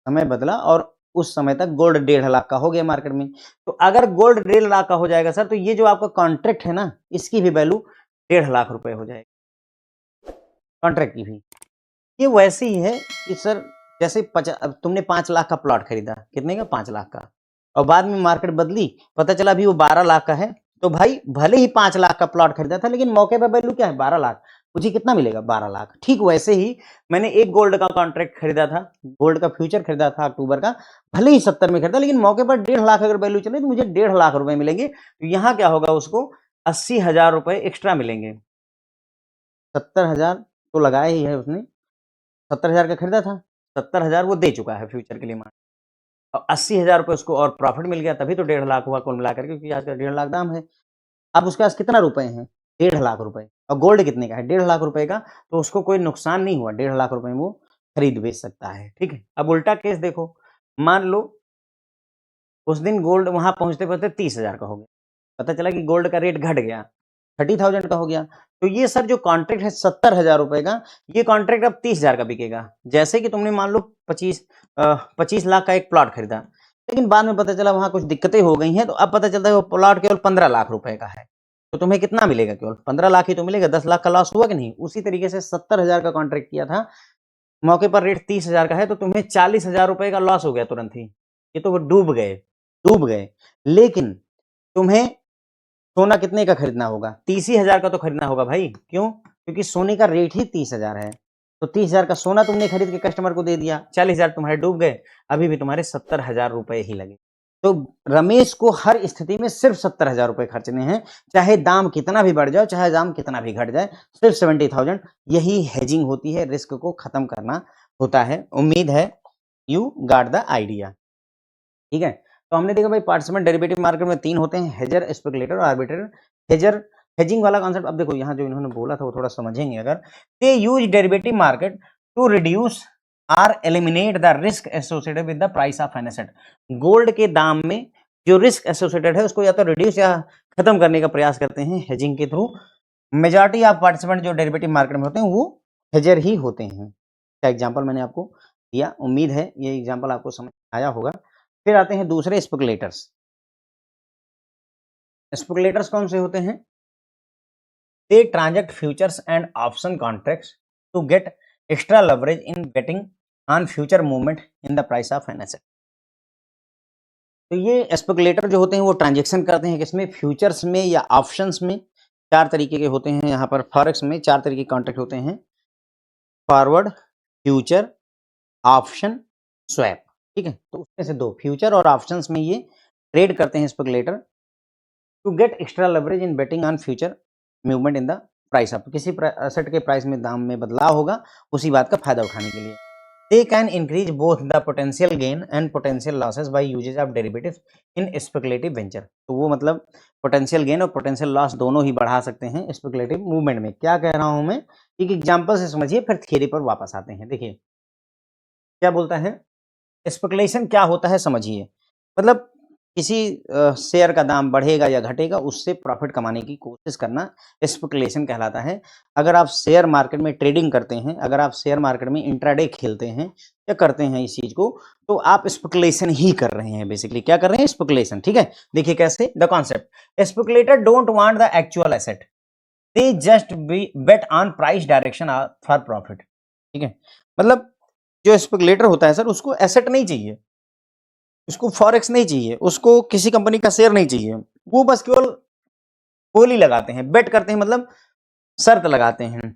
समय बदला और उस समय तक गोल्ड 1.5 लाख का हो गया मार्केट में। तो अगर गोल्ड 1.5 लाख का हो जाएगा सर, तो ये जो आपका कॉन्ट्रैक्ट है ना, इसकी भी वैल्यू 1.5 लाख रुपए हो जाएगी, कॉन्ट्रैक्ट की भी। ये वैसे ही है कि सर जैसे अब तुमने 5 लाख का प्लॉट खरीदा, कितने का, 5 लाख का, और बाद में मार्केट बदली, पता चला अभी वो 12 लाख का है, तो भाई भले ही 5 लाख का प्लॉट खरीदा था, लेकिन मौके पर वैल्यू क्या है, 12 लाख, मुझे कितना मिलेगा, 12 लाख। ठीक वैसे ही मैंने एक गोल्ड का कॉन्ट्रैक्ट खरीदा था, गोल्ड का फ्यूचर खरीदा था अक्टूबर का, भले ही 70 में खरीदा, लेकिन मौके पर 1.5 लाख अगर वैल्यू चले तो मुझे 1.5 लाख रुपए मिलेंगे। तो यहाँ क्या होगा, उसको 80,000 रुपए एक्स्ट्रा मिलेंगे। 70,000 तो लगाया ही है उसने, 70,000 का खरीदा था, 70,000 वो दे चुका है फ्यूचर के लिए मान, और 80,000 रुपए उसको और प्रॉफिट मिल गया, तभी तो 1.5 लाख हुआ कुल मिलाकर के, क्योंकि आज का 1.5 लाख दाम है। अब उसके पास कितना रुपए हैं, 1.5 लाख रुपए, और गोल्ड कितने का है, 1.5 लाख रुपए का, तो उसको कोई नुकसान नहीं हुआ, 1.5 लाख रुपए में वो खरीद बेच सकता है। ठीक है, अब उल्टा केस देखो, मान लो उस दिन गोल्ड वहां पहुंचते पहुंचते 30,000 का हो गया, पता चला कि गोल्ड का रेट घट गया, 30,000 का हो गया, तो ये सर जो कॉन्ट्रैक्ट है 70,000 रुपए का, ये कॉन्ट्रैक्ट अब 30,000 का बिकेगा। जैसे कि तुमने मान लो 25 लाख का एक प्लॉट खरीदा, लेकिन बाद में पता चला वहां कुछ दिक्कतें हो गई हैं, तो अब पता चलता है वो प्लॉट केवल 15 लाख रुपए का है, तो तुम्हें कितना मिलेगा, केवल 15 लाख ही तो मिलेगा, 10 लाख का लॉस हुआ कि नहीं। उसी तरीके से 70,000 का कॉन्ट्रैक्ट किया था, मौके पर रेट 30,000 का है, तो तुम्हें 40,000 रुपए का लॉस हो गया तुरंत ही, ये तो वो डूब गए। डूब गए, लेकिन तुम्हें सोना कितने का खरीदना होगा? 30,000 का तो खरीदना होगा भाई। क्यों? क्योंकि सोने का रेट ही 30,000 है। तो 30,000 का सोना तुमने खरीद के कस्टमर को दे दिया, 40,000 तुम्हारे डूब गए, अभी भी तुम्हारे 70,000 रुपए ही लगे। तो रमेश को हर स्थिति में सिर्फ 70,000 रुपए खर्चने हैं, चाहे दाम कितना भी बढ़ जाए, चाहे दाम कितना भी घट जाए, सिर्फ 70,000। यही हेजिंग होती है, रिस्क को खत्म करना होता है। उम्मीद है यू गॉट द आइडिया। ठीक है, तो हमने देखा भाई पार्टिसिपेंट डेरिवेटिव मार्केट में 3 होते हैं, हेजर, स्पेकुलेटर और आर्बिट्रेटर। हेजर हेजिंग वाला कॉन्सेप्ट, अब देखो यहाँ जो इन्होंने बोला था वो थोड़ा समझेंगे अगर। They use derivative market to reduce or eliminate the risk associated with the price of an asset. Gold के दाम में जो रिस्क एसोसिएटेड है उसको या तो रिड्यूस या खत्म करने का प्रयास करते हैं हेजिंग के थ्रू। मेजॉरिटी ऑफ पार्टिसिपेंट जो डेरिवेटिव मार्केट में होते हैं वो हेजर ही होते हैं। क्या एग्जाम्पल मैंने आपको दिया, उम्मीद है ये एग्जाम्पल आपको समझ आया होगा। फिर आते हैं दूसरे स्पेकुलेटर्स। स्पेकुलेटर्स कौन से होते हैं? They transact futures and option contracts to get extra leverage in betting on future movement in the price of an asset. तो ये स्पेकुलेटर जो होते हैं वो ट्रांजैक्शन करते हैं किसमें? फ्यूचर्स में या ऑप्शंस में। 4 तरीके के होते हैं यहाँ पर, फॉरेक्स में 4 तरीके के कॉन्ट्रैक्ट होते हैं, फॉरवर्ड, फ्यूचर, ऑप्शन, स्वैप। ठीक है, तो उसमें से 2 फ्यूचर और ऑप्शंस में ये ट्रेड करते हैं speculator to get extra leverage in betting on future movement in the price of, किसी एसेट के प्राइस में दाम में बदलाव होगा उसी बात का फायदा उठाने के लिए। They can increase both the potential gain and potential losses by uses of derivatives in speculative venture. तो वो मतलब पोटेंशियल गेन और पोटेंशियल लॉस दोनों ही बढ़ा सकते हैं स्पेकुलेटिव मूवमेंट में। क्या कह रहा हूं मैं, एक एग्जांपल से समझिए फिर थियरी पर वापस आते हैं। देखिए क्या बोलता है, स्पेकुलेशन क्या होता है समझिए। मतलब किसी शेयर का दाम बढ़ेगा या घटेगा उससे प्रॉफिट कमाने की कोशिश करना स्पेकुलेशन कहलाता है। अगर आप शेयर मार्केट में ट्रेडिंग करते हैं, अगर आप शेयर मार्केट में इंट्राडे खेलते हैं या करते हैं इस चीज को, तो आप स्पेकुलेशन ही कर रहे हैं। बेसिकली क्या कर रहे हैं? स्पेकुलेशन। ठीक है, देखिए कैसे the concept, speculator don't want the actual asset, they just bet on price direction for profit. ठीक है, मतलब जो स्पेकुलेटर होता है सर उसको एसेट नहीं चाहिए, उसको फॉरेक्स नहीं चाहिए, उसको किसी कंपनी का शेयर नहीं चाहिए, वो बस केवल बोली लगाते हैं, बेट करते हैं, मतलब शर्त लगाते हैं,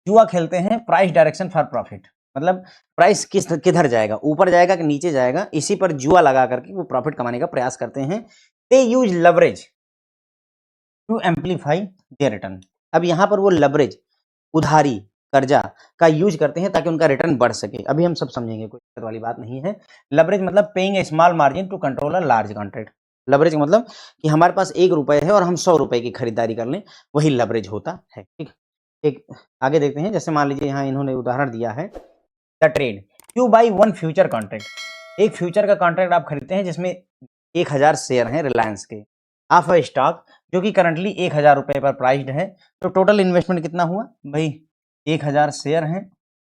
जुआ खेलते हैं, प्राइस डायरेक्शन फॉर प्रॉफिट। मतलब प्राइस किधर जाएगा, ऊपर जाएगा कि नीचे जाएगा, इसी पर जुआ लगा करके वो प्रॉफिट कमाने का प्रयास करते हैं। They use leverage to amplify their return. अब यहां पर वो लेवरेज, उधारी, कर्जा का यूज करते हैं ताकि उनका रिटर्न बढ़ सके। अभी हम सब समझेंगे, कोई दिक्कत वाली बात नहीं है। लेवरेज मतलब paying a small margin to control a large contract. Leverage मतलब कि हमारे पास 1 रुपए है और हम 100 रुपए की खरीदारी कर लें, वही लेवरेज होता है। ठीक, एक आगे देखते हैं। जैसे मान लीजिए यहाँ इन्होंने उदाहरण दिया है, the trade you by 1 future contract. एक फ्यूचर का कॉन्ट्रैक्ट आप खरीदते हैं जिसमें 1000 शेयर हैं रिलायंस के, ऑफ अ स्टॉक जो कि करंटली 1000 रुपए पर प्राइस्ड है। तो टोटल इन्वेस्टमेंट कितना हुआ भाई? 1000 शेयर हैं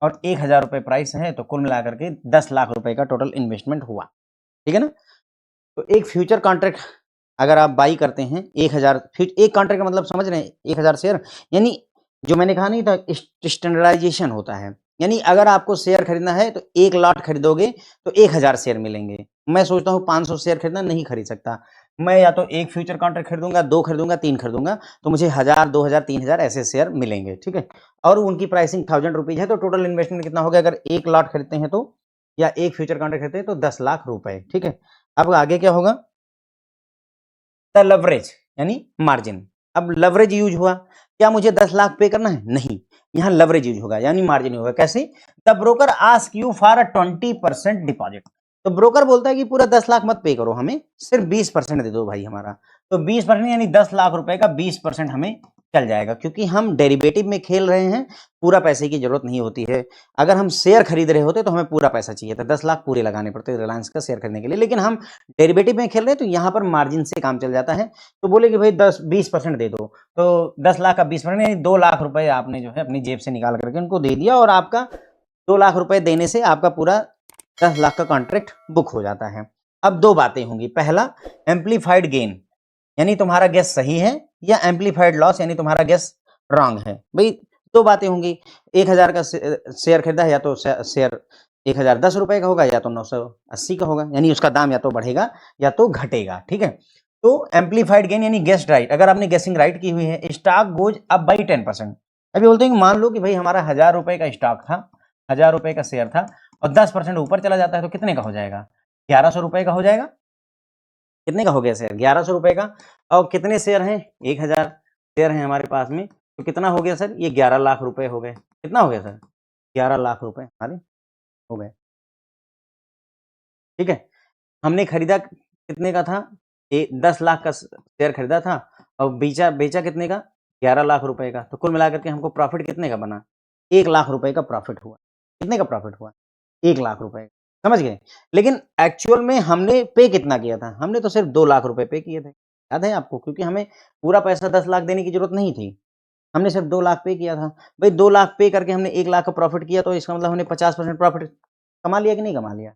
और 1000 रुपए प्राइस है, तो कुल मिलाकर के 10 लाख रुपए का टोटल इन्वेस्टमेंट हुआ। ठीक है ना, तो एक फ्यूचर कॉन्ट्रैक्ट अगर आप बाई करते हैं 1000, एक कॉन्ट्रैक्ट का मतलब समझ रहे हैं 1000 शेयर, यानी जो मैंने कहा नहीं था स्टैंडर्डाइजेशन होता है, यानी अगर आपको शेयर खरीदना है तो 1 लॉट खरीदोगे तो 1000 शेयर मिलेंगे। मैं सोचता हूँ 500 शेयर खरीदना नहीं खरीद सकता, मैं या तो एक फ्यूचर कॉन्ट्रैक्ट खरीदूंगा, 2 खरीदूंगा, 3 खरीदूंगा, तो मुझे 1000, 2000, 3000 ऐसे शेयर मिलेंगे। ठीक है, और उनकी प्राइसिंग 1000 रुपीज है, तो टोटल इन्वेस्टमेंट कितना हो गया? अगर 1 लॉट खरीदते हैं तो, या एक फ्यूचर कॉन्ट्रैक्ट खरीदते हैं तो 10 लाख रुपए। ठीक है, अब आगे क्या होगा? द लेवरेज यानी मार्जिन। अब लेवरेज यूज हुआ, क्या मुझे 10 लाख पे करना है? नहीं, यहाँ लेवरेज यूज होगा यानी मार्जिन होगा। कैसे? The broker ask you for a 20% deposit. तो ब्रोकर बोलता है कि पूरा 10 लाख मत पे करो, हमें सिर्फ 20% दे दो भाई हमारा। तो 20% यानी 10 लाख रुपए का 20% हमें चल जाएगा, क्योंकि हम डेरिवेटिव में खेल रहे हैं, पूरा पैसे की जरूरत नहीं होती है। अगर हम शेयर खरीद रहे होते तो हमें पूरा पैसा चाहिए था, 10 लाख पूरे लगाने पड़ते रिलायंस का शेयर खरीदने के लिए, लेकिन हम डेरिवेटिव में खेल रहे हैं तो यहाँ पर मार्जिन से काम चल जाता है। तो बोले कि भाई 10-20% दे दो, तो 10 लाख का 20% यानी 2 लाख रुपए आपने जो है अपनी जेब से निकाल करके उनको दे दिया, और आपका 2 लाख रुपए देने से आपका पूरा 10 लाख का कॉन्ट्रैक्ट बुक हो जाता है। अब 2 बातें होंगी, पहला एम्पलीफाइड गेन यानी तुम्हारा गेस सही है, या एम्पलीफाइड लॉस यानी तुम्हारा गेस रॉन्ग है। भाई 2 बातें होंगी, 1000 का शेयर खरीदा है या तो शेयर 1010 रुपए का होगा या तो 980 का होगा, यानी उसका दाम या तो बढ़ेगा या तो घटेगा, ठीक है। तो एम्पलीफाइड गेन यानी गेस्ट राइट, अगर आपने गेसिंग राइट की हुई है, स्टॉक गोज अप बाई 10%। अभी बोलते हैं कि मान लो कि भाई हमारा 1000 रुपए का स्टॉक था, 1000 रुपए का शेयर था, और 10% ऊपर चला जाता है तो कितने का हो जाएगा? 1100 रुपए का हो जाएगा। कितने का हो गया शेयर? 1100 रुपए का। और कितने शेयर हैं? 1000 शेयर हैं हमारे पास में, तो कितना हो गया सर? ये 11 लाख रुपए हो गए। कितना हो गया सर? 11 लाख रुपए हमारे हो गए, ठीक है। हमने खरीदा कितने का था? 10 लाख का शेयर खरीदा था, और बेचा बेचा कितने का? 11 लाख रुपए का। तो कुल मिलाकर के हमको प्रॉफिट कितने का बना? 1 लाख रुपए का प्रॉफिट हुआ। कितने का प्रॉफिट हुआ? 1 लाख रुपए, समझ गए। लेकिन एक्चुअल में हमने पे कितना किया था? हमने तो सिर्फ 2 लाख रुपए पे किए थे, याद है आपको? क्योंकि हमें पूरा पैसा 10 लाख देने की जरूरत नहीं थी, हमने सिर्फ 2 लाख पे किया था। भाई 2 लाख पे करके हमने 1 लाख का प्रॉफिट किया, तो इसका मतलब हमने 50% प्रॉफिट कमा लिया कि नहीं कमा लिया?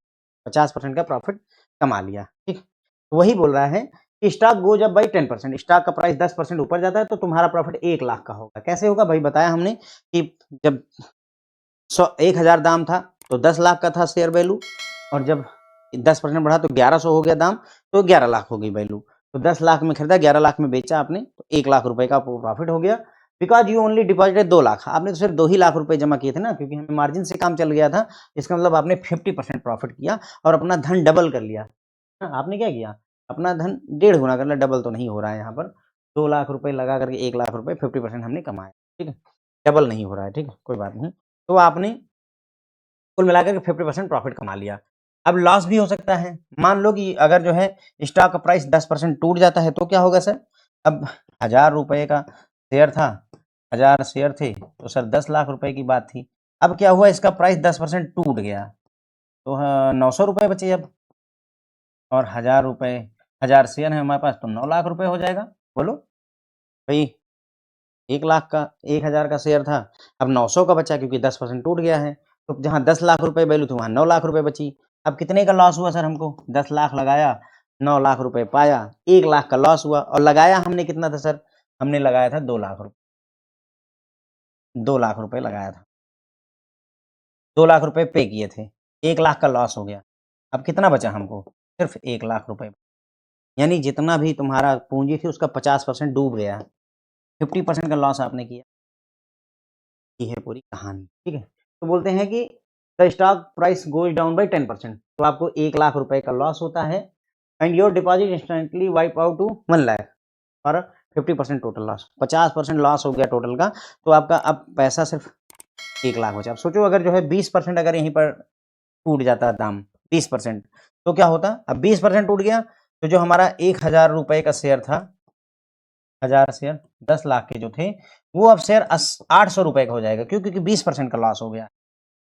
50% का प्रॉफिट कमा लिया, ठीक। तो वही बोल रहा है कि stock goes up by 10%, stock का प्राइस 10% ऊपर जाता है तो तुम्हारा प्रॉफिट 1 लाख का होगा। कैसे होगा भाई? बताया हमने कि जब 1000 दाम था तो 10 लाख का था शेयर वैल्यू, और जब 10% बढ़ा तो 1100 हो गया दाम, तो 11 लाख हो गई वैल्यू। तो 10 लाख में खरीदा, 11 लाख में बेचा आपने, तो 1 लाख रुपए का प्रॉफिट हो गया। Because you only deposited 2 lakh, आपने तो सिर्फ 2 ही लाख रुपए जमा किए थे ना, क्योंकि हमें मार्जिन से काम चल गया था। इसका मतलब आपने 50% प्रॉफिट किया और अपना धन डबल कर लिया। आपने क्या किया? अपना धन 1.5 गुना कर लिया, डबल तो नहीं हो रहा है यहाँ पर। 2 लाख रुपए लगा करके 1 लाख रुपए 50% हमने कमाया, ठीक है। डबल नहीं हो रहा है, ठीक है, कोई बात नहीं। तो आपने कुल मिलाकर के 50% प्रॉफिट कमा लिया। अब लॉस भी हो सकता है। मान लो कि अगर जो है स्टॉक का प्राइस 10% टूट जाता है तो क्या होगा सर? अब 1000 रुपए का शेयर था, 1000 शेयर थे, तो सर 10 लाख रुपए की बात थी। अब क्या हुआ? इसका प्राइस 10% टूट गया, तो 900 रुपए बचे अब। और 1000 रुपए, 1000 शेयर है हमारे पास, तो 9 लाख रुपए हो जाएगा। बोलो भाई, 1 लाख का 1000 का शेयर था, अब 900 का बचा, क्योंकि 10% टूट गया है। तो जहाँ 10 लाख रुपए वैल्यू थी, वहाँ 9 लाख रुपए बची। अब कितने का लॉस हुआ सर हमको? 10 लाख लगाया, 9 लाख रुपए पाया, 1 लाख का लॉस हुआ। और लगाया हमने कितना था सर? हमने लगाया था 2 लाख रुपए, 2 लाख रुपए लगाया था, 2 लाख रुपए पे किए थे, 1 लाख का लॉस हो गया। अब कितना बचा हमको? सिर्फ 1 लाख रुपए। यानी जितना भी तुम्हारा पूंजी थी उसका 50% डूब गया, 50% का लॉस आपने किया। ये है पूरी कहानी, ठीक है। तो बोलते हैं कि the stock price goes down by 10%, तो आपको 1 लाख रुपए का लॉस होता है, and your deposit instantly wipe out to 1 lakh और 50% टोटल लॉस, 50% लॉस हो गया टोटल का। तो आपका अब पैसा सिर्फ 1 लाख बचा। अब सोचो अगर जो है 20% अगर यहीं पर टूट जाता दाम, 20%, तो क्या होता? अब 20% टूट गया, तो जो हमारा 1000 रुपए का शेयर था, 1000 शेयर 10 लाख के जो थे, वो अब शेयर 800 रुपए का हो जाएगा। क्यों? क्योंकि 20% का लॉस हो गया,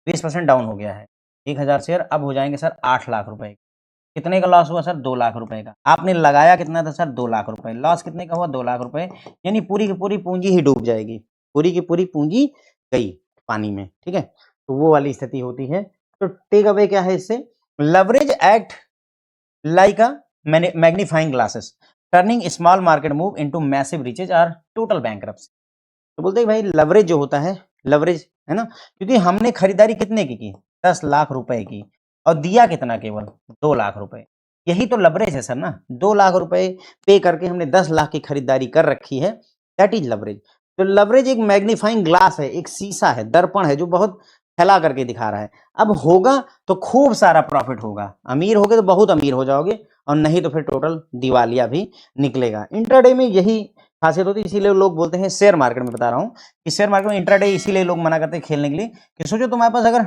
20% डाउन हो गया है। 1000 शेयर अब हो जाएंगे सर 8 लाख रुपए। कितने का लॉस हुआ सर? 2 लाख रुपए का। आपने लगाया कितना था सर? 2 लाख रुपए। लॉस कितने का हुआ? 2 लाख रुपए। यानी पूरी की पूरी पूंजी ही डूब जाएगी, पूरी की पूरी पूंजी गई पानी में, ठीक है। तो वो वाली स्थिति होती है। तो टेक अवे क्या है इससे? Leverage act like a magnifying glasses, turning small market move into massive riches or total bankruptcy। तो बोलते हैं भाई लेवरेज जो होता है, लेवरेज है ना, क्योंकि हमने खरीदारी कितने की? 10 लाख रुपए की, और दिया कितना? केवल 2 लाख रुपए। यही तो लेवरेज है सर ना। 2 लाख रुपए पे करके हमने 10 लाख की खरीदारी कर रखी है, दैट इज लेवरेज। तो लेवरेज एक मैग्नीफाइंग ग्लास है, एक शीशा है, दर्पण है, जो बहुत फैला करके दिखा रहा है। अब होगा तो खूब सारा प्रॉफिट होगा, अमीर होगे तो बहुत अमीर हो जाओगे, और नहीं तो फिर टोटल दिवालिया भी निकलेगा। इंट्राडे में यही खासियत होती है, इसीलिए लोग बोलते हैं, शेयर मार्केट में बता रहा हूँ कि शेयर मार्केट में इंट्राडे इसीलिए लोग मना करते हैं खेलने के लिए, कि सोचो तुम्हारे पास अगर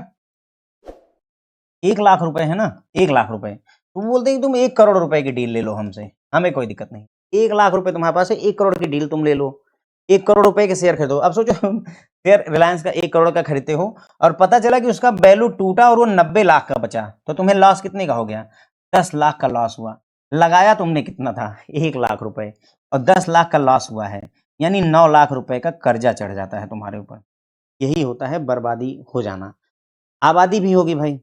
1 लाख रुपए है ना, 1 लाख रुपए, तो वो बोलते हैं कि तुम 1 करोड़ रुपए की डील ले लो हमसे, हमें कोई दिक्कत नहीं। 1 लाख रुपए तुम्हारे पास है, 1 करोड़ की डील तुम ले लो, 1 करोड़ रुपए के शेयर खरीदो। अब सोचो शेयर रिलायंस का 1 करोड़ का खरीदते हो, और पता चला कि उसका वैल्यू टूटा और वो 90 लाख का बचा, तो तुम्हें लॉस कितने का हो गया? 10 लाख का लॉस हुआ। लगाया तुमने कितना था? 1 लाख रुपए, और 10 लाख का लॉस हुआ है, यानी 9 लाख रुपए का कर्जा चढ़ जाता है तुम्हारे ऊपर। यही होता है बर्बादी हो जाना। आबादी भी होगी भाई,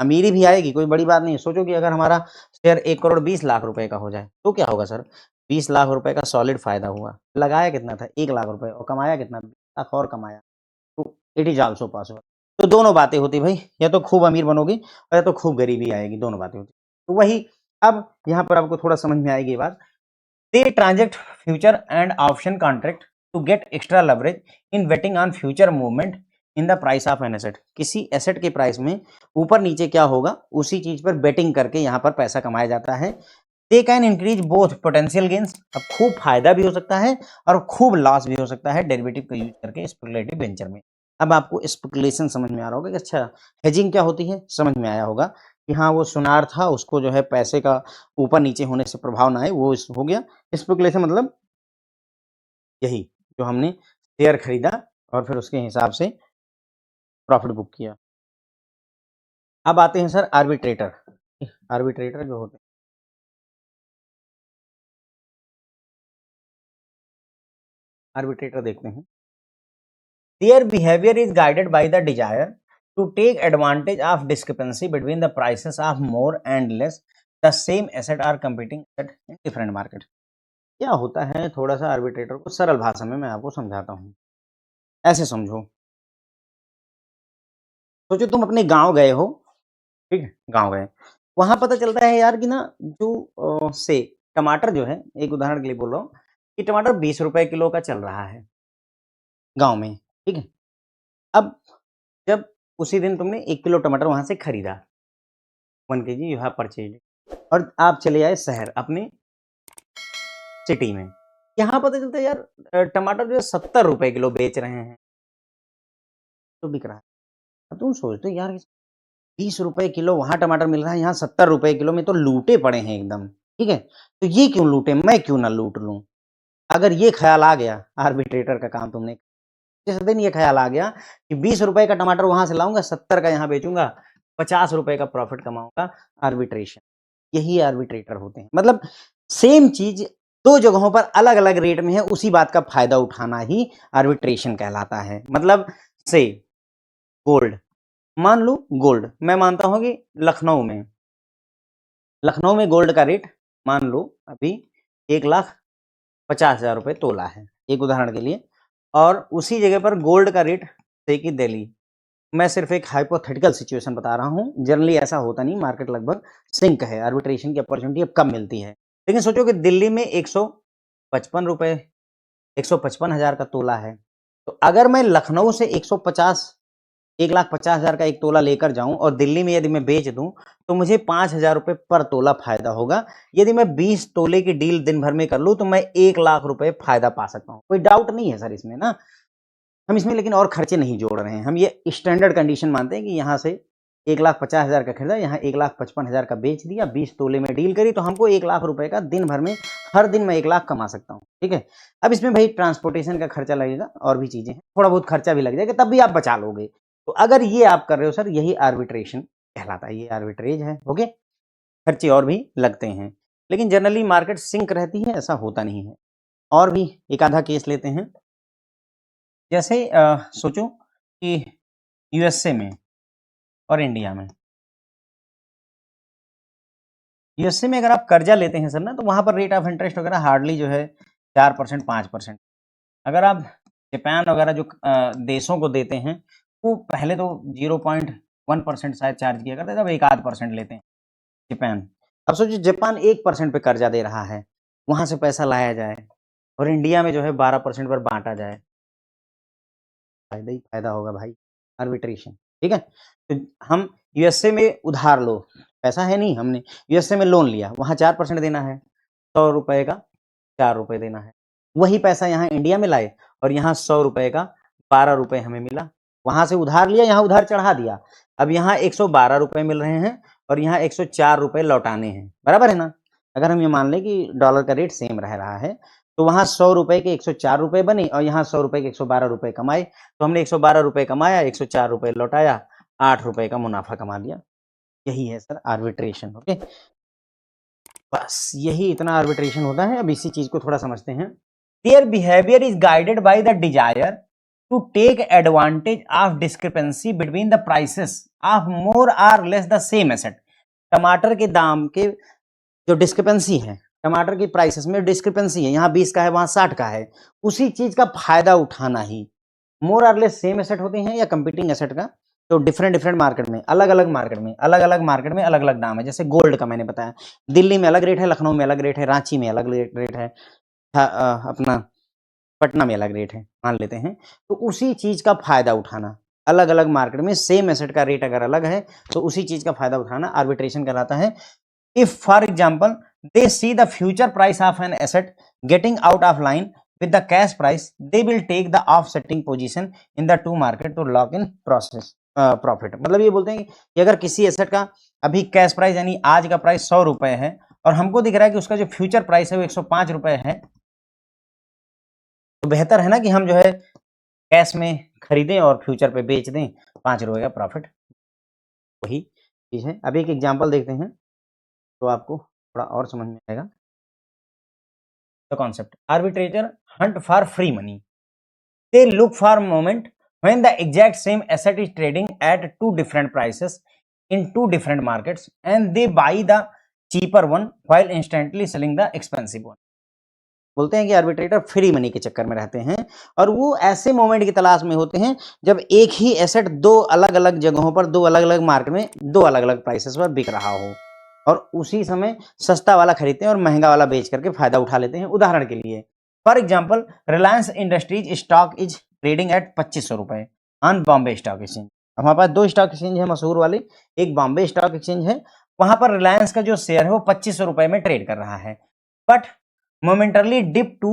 अमीरी भी आएगी, कोई बड़ी बात नहीं है। सोचो कि अगर हमारा शेयर 1 करोड़ 20 लाख रुपए का हो जाए तो क्या होगा सर? 20 लाख रुपए का सॉलिड फायदा हुआ। लगाया कितना था? 1 लाख रुपए, और कमाया कितना? 20 लाख और कमाया। तो इट इज ऑल्सो पॉसिबल। तो दोनों बातें होती भाई, या तो खूब अमीर बनोगे और या तो खूब गरीबी आएगी, दोनों बातें होती। तो वही अब यहाँ पर आपको थोड़ा समझ में आएगी ये बात। They transact future and option contract to get extra leverage in betting on future movement in the price of an asset. किसी एसेट के प्राइस में ऊपर नीचे क्या होगा उसी चीज पर बेटिंग करके यहाँ पर पैसा कमाया जाता है। They can increase both potential gains, अब खूब फायदा भी हो सकता है और खूब लॉस भी हो सकता है डेरिवेटिव का यूज करके स्पेकुलेटिव वेंचर में। अब आपको स्पेकुलेशन समझ में आ रहा होगा कि अच्छा हेजिंग क्या होती है, समझ में आया होगा कि हाँ वो सुनार था, उसको जो है पैसे का ऊपर नीचे होने से प्रभाव ना आए, वो हो गया। स्पेकुलेशन मतलब यही जो हमने शेयर खरीदा और फिर उसके हिसाब से प्रॉफिट बुक किया। अब आते हैं सर आर्बिट्रेटर। आर्बिट्रेटर जो होते हैं, आर्बिट्रेटर देखते हैं। Their behavior is guided by the desire to take advantage of discrepancy between the prices of more and less the same asset are competing at in different market। क्या होता है, थोड़ा सा आर्बिट्रेटर को सरल भाषा में मैं आपको समझाता हूँ। ऐसे समझो, सोचो तुम अपने गांव गए हो, ठीक है, गांव गए, वहां पता चलता है यार कि ना जो से टमाटर जो है, एक उदाहरण के लिए बोल रहा हूँ कि टमाटर 20 रुपए किलो का चल रहा है गांव में, ठीक है। अब जब उसी दिन तुमने 1 किलो टमाटर वहां से खरीदा, 1 kg यू हैव परचेज, और आप चले आए शहर अपने सिटी में, यहाँ पता चलता है यार टमाटर जो है 70 रुपए किलो बेच रहे हैं, तो बिक रहा है। अब तुम सोचते हो यार 20 रुपए किलो वहां टमाटर मिल रहा है, यहाँ 70 रुपए किलो में तो लूटे पड़े हैं एकदम, ठीक है। तो ये क्यों लूटे, मैं क्यों ना लूट लूं। अगर ये ख्याल आ गया, आर्बिट्रेटर का काम तुमने जिस दिन ये ख्याल आ गया कि 20 रुपए का टमाटर वहां से लाऊंगा, 70 का यहाँ बेचूंगा, 50 रुपए का प्रॉफिट कमाऊंगा, आर्बिट्रेशन, यही आर्बिट्रेटर होते हैं। मतलब सेम चीज दो जगहों पर अलग अलग रेट में है, उसी बात का फायदा उठाना ही आर्बिट्रेशन कहलाता है। मतलब से गोल्ड, मान लो गोल्ड, मैं मानता हूं कि लखनऊ में गोल्ड का रेट मान लो अभी 1,50,000 रुपए तोला है, एक उदाहरण के लिए, और उसी जगह पर गोल्ड का रेट से कि दिल्ली, मैं सिर्फ एक हाइपोथेटिकल सिचुएशन बता रहा हूँ, जनरली ऐसा होता नहीं, मार्केट लगभग सिंक है, आर्बिट्रेशन की अपॉर्चुनिटी अब कम मिलती है। लेकिन सोचो कि दिल्ली में 155 रुपए 155,000 का तोला है, तो अगर मैं लखनऊ से 1,50,000 का एक तोला लेकर जाऊं और दिल्ली में यदि मैं बेच दूं तो मुझे 5,000 रुपए पर तोला फायदा होगा। यदि मैं 20 तोले की डील दिन भर में कर लूं तो मैं 1,00,000 रुपए फायदा पा सकता हूं, कोई डाउट नहीं है सर इसमें ना। हम इसमें लेकिन और खर्चे नहीं जोड़ रहे हैं, हम ये स्टैंडर्ड कंडीशन मानते हैं कि यहाँ से 1,50,000 का खरीदा, यहाँ 1,55,000 का बेच दिया, 20 तोले में डील करी, तो हमको 1,00,000 रुपए का दिन भर में हर दिन मैं 1,00,000 कमा सकता हूँ, ठीक है। अब इसमें भाई ट्रांसपोर्टेशन का खर्चा लगेगा और भी चीजें हैं, थोड़ा बहुत खर्चा भी लग जाएगा, तब भी आप बचा लोगे। तो अगर ये आप कर रहे हो सर, यही आर्बिट्रेशन कहलाता है, ये आर्बिट्रेज है, ओके। खर्चे और भी लगते हैं, लेकिन जनरली मार्केट सिंक रहती है, ऐसा होता नहीं है। और भी एक आधा केस लेते हैं, जैसे सोचो कि यूएसए में और इंडिया में, यूएसए में अगर आप कर्जा लेते हैं सर ना, तो वहां पर रेट ऑफ इंटरेस्ट वगैरह हार्डली जो है 4% 5%। अगर आप जापान वगैरह जो देशों को देते हैं, वो पहले तो 0.1% शायद चार्ज किया करते थे, अब 1-8% लेते हैं जापान। अब सोचिए जापान 1% पे कर्जा दे रहा है, वहां से पैसा लाया जाए और इंडिया में जो है 12% पर बांटा जाए, फायदा ही फायदा होगा भाई, आर्बिट्रेशन, ठीक है। तो हम यूएसए में उधार लो, पैसा है नहीं, हमने यूएसए में लोन लिया, वहां 4% देना है, 100 रुपए का 4 रुपए देना है। वही पैसा यहाँ इंडिया में लाए और यहाँ 100 रुपए का 12 रुपए हमें मिला, वहां से उधार लिया, यहाँ उधार चढ़ा दिया, अब यहाँ 112 रुपए मिल रहे हैं और यहाँ 104 रुपए लौटाने हैं, बराबर है ना। अगर हम ये मान लें कि डॉलर का रेट सेम रह रहा है, तो वहां 100 रुपए के 104 रुपए बने और यहाँ 100 रुपए के 112 रुपए कमाए, तो हमने 112 रुपए कमाया, 104 रुपए लौटाया, 8 रुपए का मुनाफा कमा लिया। यही है सर आर्बिट्रेशन, ओके। बस यही इतना आर्बिट्रेशन होता है। अब इसी चीज को थोड़ा समझते हैं। Their behaviour is guided by the desire to take advantage of discrepancy between the prices of more or less the same asset. टमाटर के दाम के जो डिस्क्रिपेंसी है, टमाटर की प्राइसेस में डिस्क्रिपेंसी है, यहाँ 20 का है वहां 60 का है, उसी चीज का फायदा उठाना ही मोर आर लेस सेम एसेट होते हैं या कंपीटिंग एसेट का तो डिफरेंट डिफरेंट मार्केट में अलग अलग मार्केट में अलग अलग दाम है। जैसे गोल्ड का मैंने बताया, दिल्ली में अलग रेट है, लखनऊ में अलग रेट है, रांची में अलग रेट है, अपना पटना में अलग रेट है, मान लेते हैं। तो उसी चीज का फायदा उठाना, अलग अलग मार्केट में सेम एसेट का रेट अगर अलग है तो उसी चीज का फायदा उठाना आर्बिट्रेशन कहलाता है। If for example they see the future price of an asset getting out of line with the cash price, they will take the offsetting position in the two market to lock in process profit। मतलब ये बोलते हैं कि अगर किसी एसेट का अभी कैश प्राइस यानी आज का प्राइस 100 रुपए है और हमको दिख रहा है कि उसका जो फ्यूचर प्राइस है वो 105 रुपए है, तो बेहतर है ना कि हम जो है कैश में खरीदें और फ्यूचर पे बेच दें, 5 रुपए का प्रॉफिट। वही चीज है। अभी एक एग्जाम्पल देखते हैं तो आपको थोड़ा और समझ में आएगा। The concept, arbitrator hunt for free money, they look for a moment when the exact same asset is trading at two different prices in two different markets and they buy the cheaper one while instantly selling the expensive one। बोलते हैं कि आर्बिट्रेटर फ्री मनी के चक्कर में रहते हैं और वो ऐसे मोमेंट की तलाश में होते हैं जब एक ही एसेट दो अलग अलग जगहों पर, दो अलग अलग मार्केट में, दो अलग अलग प्राइसेस पर बिक रहा हो और उसी समय सस्ता वाला खरीदते हैं और महंगा वाला बेच करके फायदा उठा लेते हैं। उदाहरण के लिए for example Reliance industries stock is trading at 2500 रुपए ऑन बॉम्बे स्टॉक एक्सचेंज। हमारे पास दो स्टॉक एक्सचेंज है मशहूर वाले, एक बॉम्बे स्टॉक एक्सचेंज है, वहां पर रिलायंस का जो शेयर है वो 2500 रुपए में ट्रेड कर रहा है, but momentarily dip to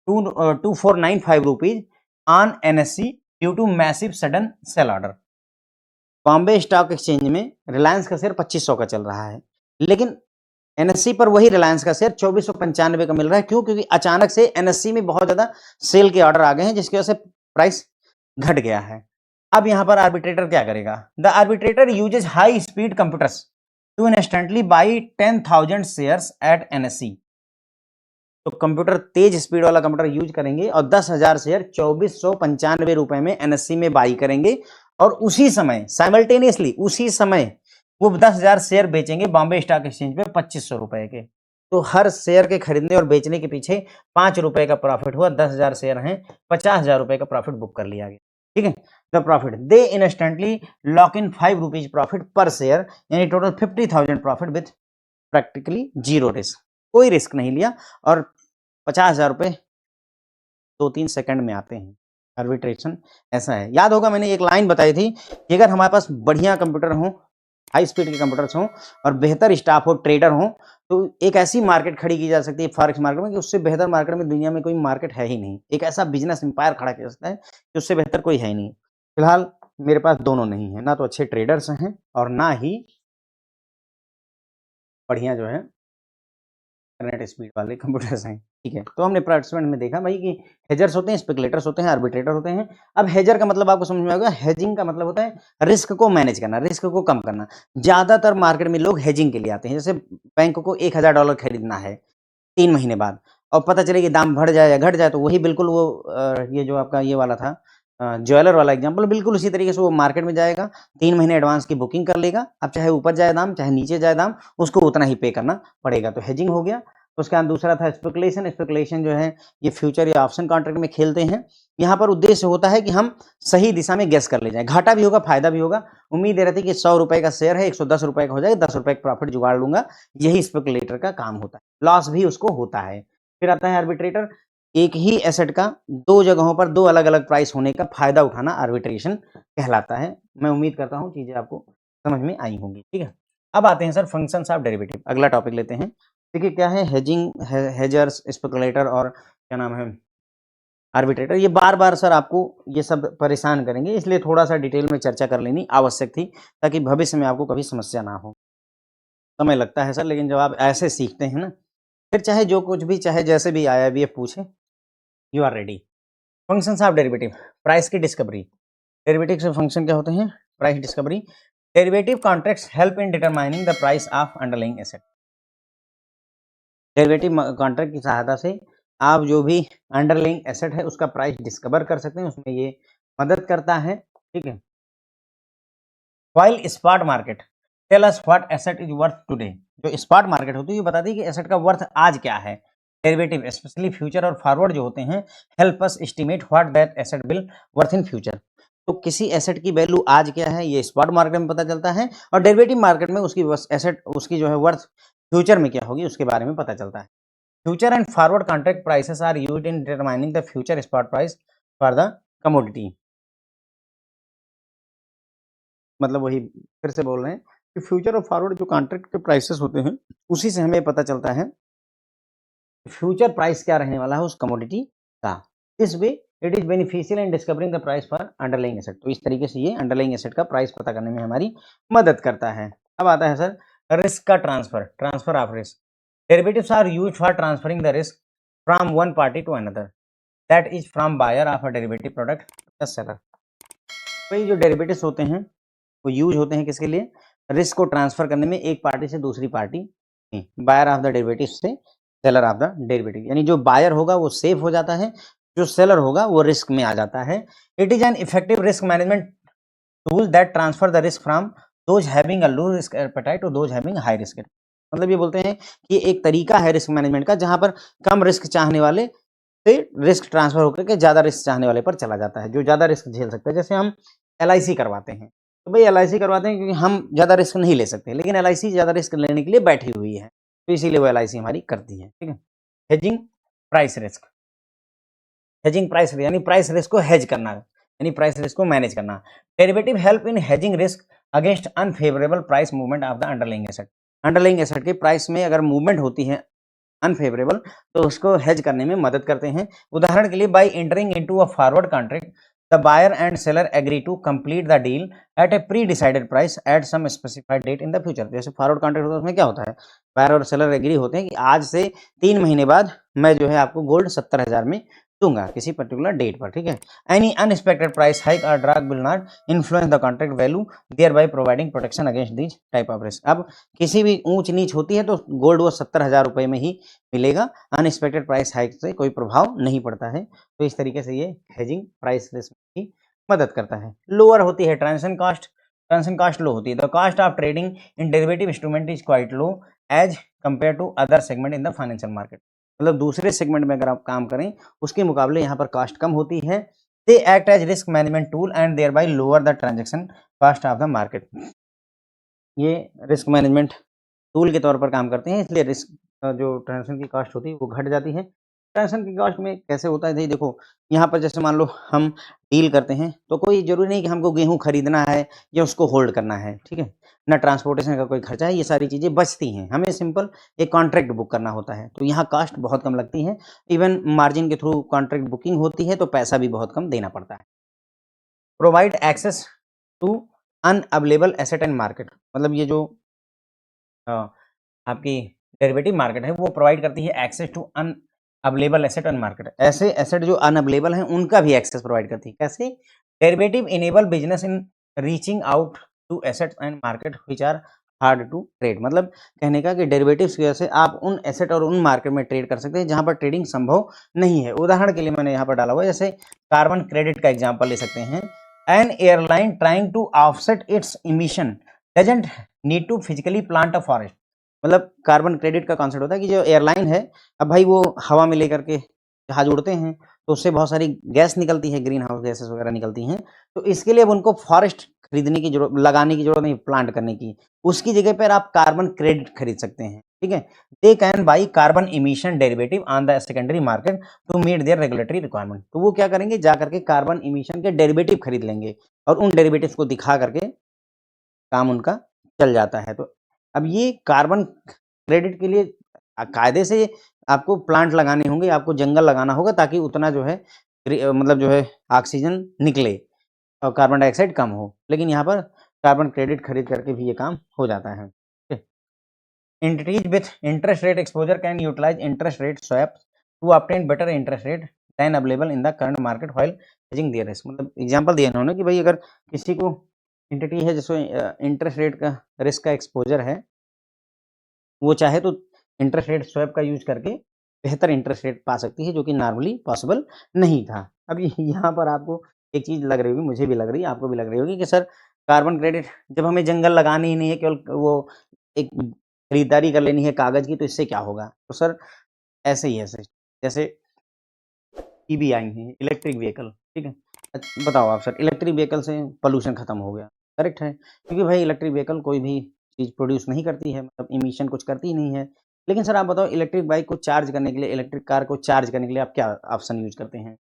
2495 rupees on NSE due to massive sudden sell order। Bombay Stock exchange में रिलायंस का शेयर 2500 का चल रहा है, लेकिन एनएससी पर वही रिलायंस का शेयर 2495 का मिल रहा है। क्यों? क्योंकि अचानक से एनएससी में बहुत ज्यादा सेल के ऑर्डर आ गए हैं जिसकी वजह से प्राइस घट गया है। अब यहां पर आर्बिट्रेटर क्या करेगा? The arbitrator uses high speed computers to instantly buy 10,000 shares at NSC. तो कंप्यूटर, तेज स्पीड वाला कंप्यूटर यूज करेंगे और 10,000 शेयर 2495 रुपए में एनएससी में बाई करेंगे और उसी समय साइमल्टेनियसली उसी समय वो 10,000 शेयर बेचेंगे बॉम्बे स्टॉक एक्सचेंज पे 2500 रुपए के। तो हर शेयर के खरीदने और बेचने के पीछे 5 रुपए का प्रॉफिट हुआ। 10,000 शेयर हैं, 50,000 रुपए का प्रॉफिट बुक कर लिया गया। ठीक है, the profit they instantly lock in 5 rupees profit पर शेयर, यानी total 50,000 profit with practically zero risk. कोई रिस्क नहीं लिया और 50,000 रुपए 2-3 सेकंड में आते हैं। आर्बिट्रेशन ऐसा है। याद होगा मैंने एक लाइन बताई थी कि अगर हमारे पास बढ़िया कंप्यूटर हो, हाई स्पीड के कंप्यूटर्स हों और बेहतर स्टाफ हो, ट्रेडर हो, तो एक ऐसी मार्केट खड़ी की जा सकती है फॉरेक्स मार्केट में कि उससे बेहतर मार्केट में दुनिया में कोई मार्केट है ही नहीं। एक ऐसा बिजनेस एम्पायर खड़ा किया जाता है कि उससे बेहतर कोई है ही नहीं। फिलहाल मेरे पास दोनों नहीं है, ना तो अच्छे ट्रेडर्स हैं और ना ही बढ़िया जो है इंटरनेट स्पीड वाले कंप्यूटर्स हैं। ठीक है, तो हमने पार्टिसिपेंट में देखा भाई कि हेजर्स होते हैं, स्पेकुलेटर्स होते हैं, आर्बिट्रेटर होते हैं। अब हेजर का मतलब आपको समझ में आएगा। हेजिंग का मतलब होता है रिस्क को मैनेज करना, रिस्क को कम करना। ज्यादातर मार्केट में लोग हेजिंग के लिए आते हैं। जैसे बैंक को $1,000 खरीदना है 3 महीने बाद और पता चले कि दाम बढ़ जाए या घट जाए, तो वही बिल्कुल वो ये जो आपका ये वाला था ज्वेलर वाला एग्जाम्पल, बिल्कुल उसी तरीके से वो मार्केट में जाएगा, 3 महीने एडवांस की बुकिंग कर लेगा। अब चाहे ऊपर जाए दाम चाहे नीचे जाए दाम, उसको उतना ही पे करना पड़ेगा। तो हेजिंग हो गया। उसके बाद दूसरा था स्पेकुलेशन। स्पेकुलेशन जो है ये फ्यूचर या ऑप्शन कॉन्ट्रैक्ट में खेलते हैं। यहाँ पर उद्देश्य होता है कि हम सही दिशा में गेस कर ले जाए, घाटा भी होगा फायदा भी होगा। उम्मीद ये रहती है कि 100 रुपए का शेयर है 110 रुपए का हो जाएगा, 10 रुपए का प्रॉफिट जुगाड़ लूंगा। यही स्पेकुलेटर का काम होता है। लॉस भी उसको होता है। फिर आता है आर्बिट्रेटर। एक ही एसेट का दो जगहों पर दो अलग अलग प्राइस होने का फायदा उठाना आर्बिट्रेशन कहलाता है। मैं उम्मीद करता हूँ चीजें आपको समझ में आई होंगी। ठीक है, अब आते हैं सर फंक्शंस ऑफ डेरिवेटिव। अगला टॉपिक लेते हैं। देखिए क्या है हेजिंग, हेजर्स, स्पेकुलेटर और क्या नाम है आर्बिट्रेटर। ये बार बार सर आपको ये सब परेशान करेंगे, इसलिए थोड़ा सा डिटेल में चर्चा कर लेनी आवश्यक थी ताकि भविष्य में आपको कभी समस्या ना हो। समय लगता है सर, लेकिन जब आप ऐसे सीखते हैं ना, फिर चाहे जो कुछ भी, चाहे जैसे भी आया भी पूछे, you are ready. Functions of derivative. Price की डिस्कवरी। डेरिवेटिव के फंक्शन क्या होते हैं? Price discovery. Derivative contracts help in determining the price of underlying asset. Derivative contract की सहायता से आप जो भी अंडरलाइंग एसेट है उसका प्राइस डिस्कवर कर सकते हैं, उसमें ये मदद करता है। ठीक है। While spot market tell us what asset is worth today. जो स्पॉट मार्केट होती है ये बताती है कि एसेट का वर्थ आज क्या है। डेरिवेटिव स्पेशली फ्यूचर और फॉरवर्ड जो होते हैं help us estimate what that asset will worth in future. तो किसी एसेट की वैल्यू आज क्या है ये स्पॉट मार्केट में पता चलता है, और डेरिवेटिव मार्केट में उसकी एसेट उसकी जो है वर्थ फ्यूचर में क्या होगी उसके बारे में पता चलता है। Future and forward contract prices are used in determining the future spot price for the commodity. मतलब वही फिर से बोल रहे हैं कि फ्यूचर और फॉरवर्ड जो कॉन्ट्रैक्ट के प्राइसेस होते हैं उसी से हमें पता चलता है फ्यूचर प्राइस क्या रहने वाला है उस कमोडिटी का। This way it is beneficial in discovering the price for underlying asset. तो इस तरीके से ये अंडरलाइंग एसेट का प्राइस पता करने में हमारी मदद करता है। अब आता है सर रिस्क का transfer of risk. Derivatives are used for transferring the risk from one party to another, that is from buyer of a derivative product the seller. तो जो डेरिवेटिव्स होते हैं वो यूज होते हैं किसके लिए, रिस्क को ट्रांसफर करने में एक पार्टी से दूसरी party, buyer of the derivative से सेलर ऑफ द डेरिवेटिव। यानी जो बायर होगा वो सेफ हो जाता है, जो सेलर होगा वो रिस्क में आ जाता है। It is an effective risk management tool that transfer the risk from those having a low risk appetite to those having high risk. मतलब ये बोलते हैं कि एक तरीका है रिस्क मैनेजमेंट का जहां पर कम रिस्क चाहने वाले से रिस्क ट्रांसफर होकर के ज्यादा रिस्क चाहने वाले पर चला जाता है, जो ज्यादा रिस्क झेल सकता है। जैसे हम LIC करवाते हैं, तो भाई LIC करवाते हैं क्योंकि हम ज्यादा रिस्क नहीं ले सकते, लेकिन LIC ज्यादा रिस्क लेने के लिए बैठी हुई है, तो इसीलिए वो LIC हमारी करती है। ठीक है। Hedging price risk. Hedging price यानी प्राइस रिस्क को हेज करना, यानी प्राइस रिस्क को मैनेज करना। Derivative help in hedging risk against unfavourable price movement of the underlying asset. Underlying asset के प्राइस में अगर मूवमेंट होती है अनफेवरेबल तो उसको हेज करने में मदद करते हैं। उदाहरण के लिए by entering into a forward contract the buyer and seller agree to complete the deal at a pre decided price at some specified date in the future. जैसे फॉरवर्ड कॉन्ट्रैक्ट होता है उसमें क्या होता है, बायर और सेलर एग्री होते हैं कि आज से 3 महीने बाद मैं जो है आपको गोल्ड 70,000 में दूंगा किसी पर्टिकुलर डेट पर। ठीक है। एनी अनएक्सपेक्टेड प्राइस हाइक और drop will not influence the contract value thereby providing protection against this type of risk. अब किसी भी ऊंच नीच होती है तो गोल्ड वो 70,000 रुपए में ही मिलेगा, अनएक्सपेक्टेड प्राइस हाइक से कोई प्रभाव नहीं पड़ता है। तो इस तरीके से ये हेजिंग प्राइस रिस्क की मदद करता है। लोअर होती है ट्रांजेक्शन कॉस्ट लो होती है। The cost of trading in derivative instrument is quite low as compare to other segment in the financial market. मतलब दूसरे सेगमेंट में अगर आप काम करें उसके मुकाबले यहाँ पर कॉस्ट कम होती है। They act as risk management tool and thereby lower the transaction cost of the market. ये रिस्क मैनेजमेंट टूल के तौर पर काम करते हैं, इसलिए रिस्क जो ट्रांजेक्शन की कॉस्ट होती है वो घट जाती है। ट्रांजेक्शन की कॉस्ट में कैसे होता है, देखो यहाँ पर जैसे मान लो हम डील करते हैं तो कोई जरूरी नहीं कि हमको गेहूं खरीदना है या उसको होल्ड करना है। ठीक है। ना ट्रांसपोर्टेशन का कोई खर्चा है, ये सारी चीज़ें बचती हैं। हमें सिंपल एक कॉन्ट्रैक्ट बुक करना होता है, तो यहाँ कॉस्ट बहुत कम लगती है। इवन मार्जिन के थ्रू कॉन्ट्रैक्ट बुकिंग होती है तो पैसा भी बहुत कम देना पड़ता है। Provide access to unavailable asset and market. मतलब ये जो आपकी डेरिवेटिव मार्केट है वो प्रोवाइड करती है access to unavailable asset and market. ऐसे एसेट जो अनअवेलेबल हैं उनका भी एक्सेस प्रोवाइड करती है। कैसे, derivative enable business in reaching out to assets and market which are hard to trade. मतलब कहने का कि डेरिवेटिव्स की वजह से आप उन एसेट और उन मार्केट में ट्रेड कर सकते हैं जहां पर ट्रेडिंग संभव नहीं है। उदाहरण के लिए मैंने यहाँ पर डाला हुआ है, जैसे कार्बन क्रेडिट का एग्जाम्पल ले सकते हैं। An airline trying to offset its emission doesn't need to physically plant a forest. मतलब कार्बन क्रेडिट का कॉन्सेप्ट होता है कि जो एयरलाइन है, अब भाई वो हवा में लेकर के जहाज उड़ते हैं तो उससे बहुत सारी गैस निकलती है, ग्रीन हाउस गैसेस वगैरह निकलती हैं। तो इसके लिए अब उनको फॉरेस्ट खरीदने की जरूरत, लगाने की जरूरत नहीं, प्लांट करने की। उसकी जगह पर आप कार्बन क्रेडिट खरीद सकते हैं। ठीक है। They can buy carbon emission derivative on the secondary market to meet their regulatory requirement. तो वो क्या करेंगे, जा करके कार्बन इमिशन के डेरिवेटिव खरीद लेंगे और उन डेरिवेटिव को दिखा करके काम उनका चल जाता है। तो अब ये कार्बन क्रेडिट के लिए कायदे से आपको प्लांट लगाने होंगे, आपको जंगल लगाना होगा ताकि उतना जो है मतलब जो है ऑक्सीजन निकले और कार्बन डाइऑक्साइड कम हो। लेकिन यहाँ पर कार्बन क्रेडिट खरीद करके भी ये काम हो जाता है। Entities with interest rate exposure can utilise interest rate swap to obtain better interest rate than available in the current market while hedging their risk. मतलब एग्जांपल दिया इन्होंने कि भाई अगर किसी को एंटिटी है जिसको इंटरेस्ट रेट का रिस्क का एक्सपोजर है, वो चाहे तो इंटरेस्ट रेट स्वैप का यूज करके बेहतर इंटरेस्ट रेट पा सकती है, जो कि नॉर्मली पॉसिबल नहीं था। अब यहाँ पर आपको एक चीज लग रही होगी, मुझे भी लग रही है, आपको भी लग रही होगी कि सर कार्बन क्रेडिट जब हमें जंगल लगाने ही नहीं है, केवल वो एक खरीदारी कर लेनी है कागज की, तो इससे क्या होगा। तो सर ऐसे ही है सर, जैसे ईवी आई है, इलेक्ट्रिक व्हीकल। ठीक है। बताओ आप सर, इलेक्ट्रिक व्हीकल से पॉल्यूशन खत्म हो गया, करेक्ट है? क्योंकि भाई इलेक्ट्रिक व्हीकल कोई भी चीज़ प्रोड्यूस नहीं करती है, मतलब इमिशन कुछ करती ही नहीं है। लेकिन सर आप बताओ, इलेक्ट्रिक बाइक को चार्ज करने के लिए, इलेक्ट्रिक कार को चार्ज करने के लिए आप क्या ऑप्शन यूज़ करते हैं?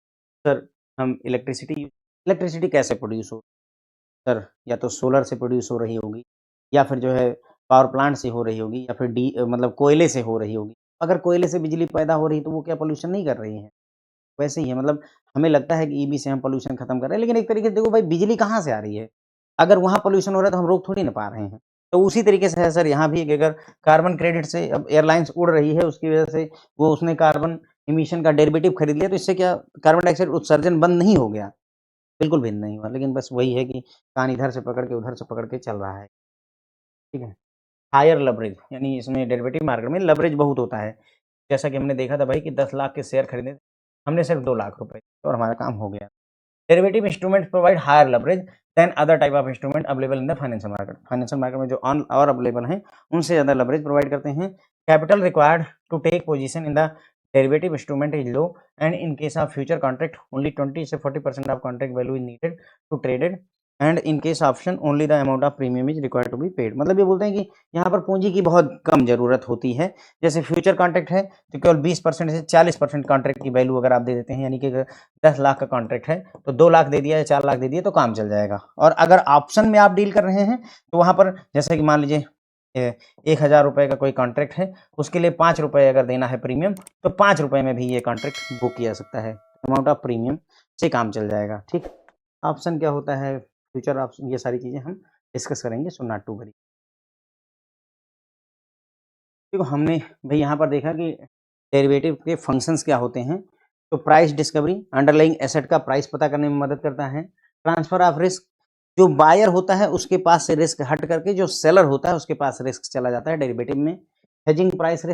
सर हम इलेक्ट्रिसिटी कैसे प्रोड्यूस हो? सर या तो सोलर से प्रोड्यूस हो रही होगी, या फिर जो है पावर प्लांट से हो रही होगी, या फिर मतलब कोयले से हो रही होगी। अगर कोयले से बिजली पैदा हो रही है तो वो क्या पॉल्यूशन नहीं कर रही है? वैसे ही है, मतलब हमें लगता है कि ईवी से हम पॉल्यूशन खत्म कर रहे हैं, लेकिन एक तरीके से देखो भाई, बिजली कहाँ से आ रही है? अगर वहाँ पॉल्यूशन हो रहा है तो हम रोक थोड़ी ना पा रहे हैं। तो उसी तरीके से है सर यहाँ भी कि अगर कार्बन क्रेडिट से अब एयरलाइन्स उड़ रही है, उसकी वजह से वो उसने कार्बन इमिशन का डेरिवेटिव खरीद लिया, तो इससे क्या कार्बन डाइऑक्साइड उत्सर्जन बंद नहीं हो गया? बिल्कुल भी नहीं हुआ, लेकिन बस वही है कि कान इधर से पकड़ के उधर से पकड़ के चल रहा है, ठीक है? हायर लवरेज, यानी इसमें डेरिवेटिव मार्केट में लवरेज बहुत होता है। जैसा कि हमने देखा था भाई कि 10 लाख के शेयर खरीदे, हमने सिर्फ 2 लाख रुपए और हमारा काम हो गया। Derivative instruments provide higher leverage than other type of instrument available in the financial market. Financial market में जो ऑन और अवेलेबल हैं, उनसे ज़्यादा leverage प्रोवाइड करते हैं। Capital required to take position in the derivative instrument is low, and in case of future contract only 20 से 40% of contract value is needed to traded, and in case option only the amount of premium is required to be paid. मतलब ये बोलते हैं कि यहाँ पर पूंजी की बहुत कम ज़रूरत होती है। जैसे फ्यूचर कॉन्ट्रैक्ट है तो केवल 20% से 40% कॉन्ट्रैक्ट की वैल्यू अगर आप दे देते हैं, यानी कि 10 लाख का कॉन्ट्रैक्ट है तो 2 लाख दे दिया या 4 लाख दे दिए तो काम चल जाएगा। और अगर ऑप्शन में आप डील कर रहे हैं तो वहाँ पर जैसे कि मान लीजिए 1000 रुपये का कोई कॉन्ट्रैक्ट है, उसके लिए 5 रुपये अगर देना है प्रीमियम, तो 5 रुपये में भी ये कॉन्ट्रैक्ट बुक किया जा सकता है। अमाउंट ऑफ प्रीमियम से काम चल जाएगा, ठीक। ऑप्शन क्या होता है, फ्यूचर ऑप्शन, ये सारी चीज़ें हम डिस्कस करेंगे, सो नॉट टू वरी। देखो हमने भाई यहाँ पर देखा कि डेरिवेटिव के फंक्शंस क्या होते हैं। तो प्राइस डिस्कवरी, अंडरलाइंग एसेट का प्राइस पता करने में मदद करता है। ट्रांसफर ऑफ रिस्क, जो बायर होता है उसके पास से रिस्क हट करके जो सेलर होता है उसके पास रिस्क चला जाता है डेरिवेटिव में। हेजिंग प्राइस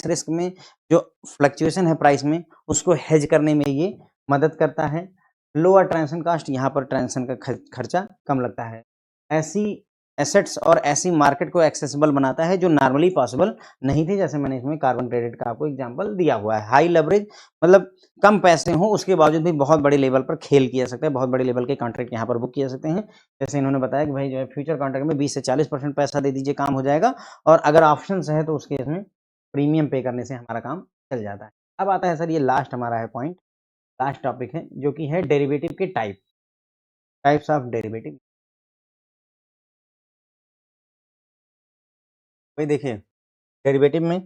रिस्क में जो फ्लक्चुएशन है प्राइस में, उसको हेज करने में ये मदद करता है। लोअर ट्रांजेक्शन कॉस्ट, यहाँ पर ट्रांजेक्शन का खर्चा कम लगता है। ऐसी एसेट्स और ऐसी मार्केट को एक्सेसिबल बनाता है जो नॉर्मली पॉसिबल नहीं थी, जैसे मैंने इसमें कार्बन क्रेडिट का आपको एग्जांपल दिया हुआ है। हाई लेवरेज, मतलब कम पैसे हों उसके बावजूद भी बहुत बड़े लेवल पर खेल किया जा सकता है, बहुत बड़े लेवल के कॉन्ट्रैक्ट यहाँ पर बुक किए जा सकते हैं। जैसे इन्होंने बताया कि भाई जो है फ्यूचर कॉन्ट्रैक्ट में 20 से 40% पैसा दे दीजिए, काम हो जाएगा, और अगर ऑप्शंस है तो उसके इसमें प्रीमियम पे करने से हमारा काम चल जाता है। अब आता है सर, ये लास्ट हमारा है पॉइंट, लास्ट टॉपिक है, जो कि है डेरिवेटिव के टाइप्स ऑफ डेरिवेटिव। भाई देखिए, डेरिवेटिव में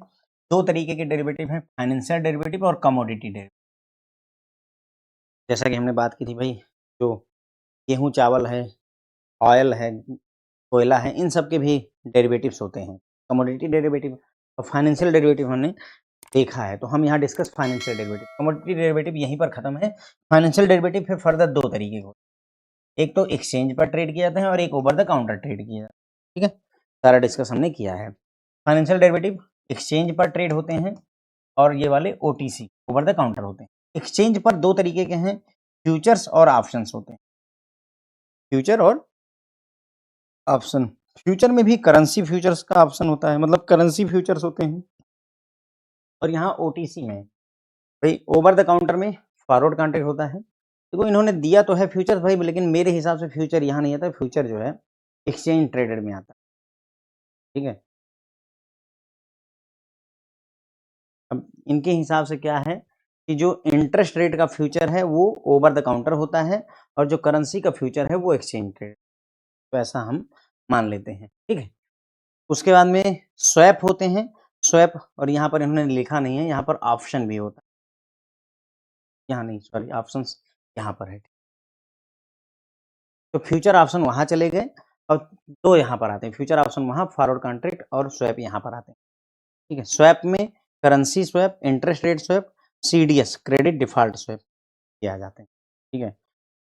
2 तरीके के डेरिवेटिव हैं, फाइनेंशियल डेरिवेटिव और कमोडिटी डेरिवेटिव। जैसा कि हमने बात की थी भाई, जो गेहूँ, चावल है, ऑयल है, कोयला है, इन सब के भी डेरिवेटिव्स होते हैं, कमोडिटी डेरिवेटिव और फाइनेंशियल डेरिवेटिव हमने देखा है। तो हम यहाँ discuss financial derivative, commodity derivative यहीं पर खत्म है। फाइनेंशियल डेरिवेटिव फिर फर्दर 2 तरीके के होते हैं, एक तो एक्सचेंज पर ट्रेड किया जाते हैं और एक ओवर द काउंटर ट्रेड किया जाता है, ठीक है। सारा डिस्कस हमने किया है। फाइनेंशियल डेरिवेटिव एक्सचेंज पर ट्रेड होते हैं और ये वाले ओटीसी, ओवर द काउंटर होते हैं। एक्सचेंज पर 2 तरीके के हैं, फ्यूचर्स और ऑप्शंस होते हैं, फ्यूचर और ऑप्शन। फ्यूचर में भी करेंसी फ्यूचर्स का ऑप्शन होता है, मतलब करेंसी फ्यूचर्स होते हैं। और यहाँ ओटीसी में भाई ओवर द काउंटर में फॉरवर्ड कॉन्ट्रैक्ट होता है। देखो इन्होंने दिया तो है फ्यूचर्स भाई, लेकिन मेरे हिसाब से फ्यूचर यहाँ नहीं आता, फ्यूचर जो है एक्सचेंज ट्रेडेड में आता है, ठीक है। अब इनके हिसाब से क्या है कि जो इंटरेस्ट रेट का फ्यूचर है वो ओवर द काउंटर होता है, और जो करेंसी का फ्यूचर है वो एक्सचेंज ट्रेड, तो ऐसा हम मान लेते हैं, ठीक है। उसके बाद में स्वैप होते हैं, स्वैप, और यहाँ पर इन्होंने लिखा नहीं है, यहाँ पर ऑप्शन भी होता है, यहाँ नहीं, सॉरी, ऑप्शंस यहाँ पर है। तो फ्यूचर ऑप्शन वहाँ चले गए और 2 यहाँ पर आते हैं, फ्यूचर ऑप्शन वहाँ, फॉरवर्ड कॉन्ट्रैक्ट और स्वैप यहाँ पर आते हैं, ठीक है। स्वैप में currency swap, interest rate swap, CDS, credit default swap किया जाते हैं, ठीक है।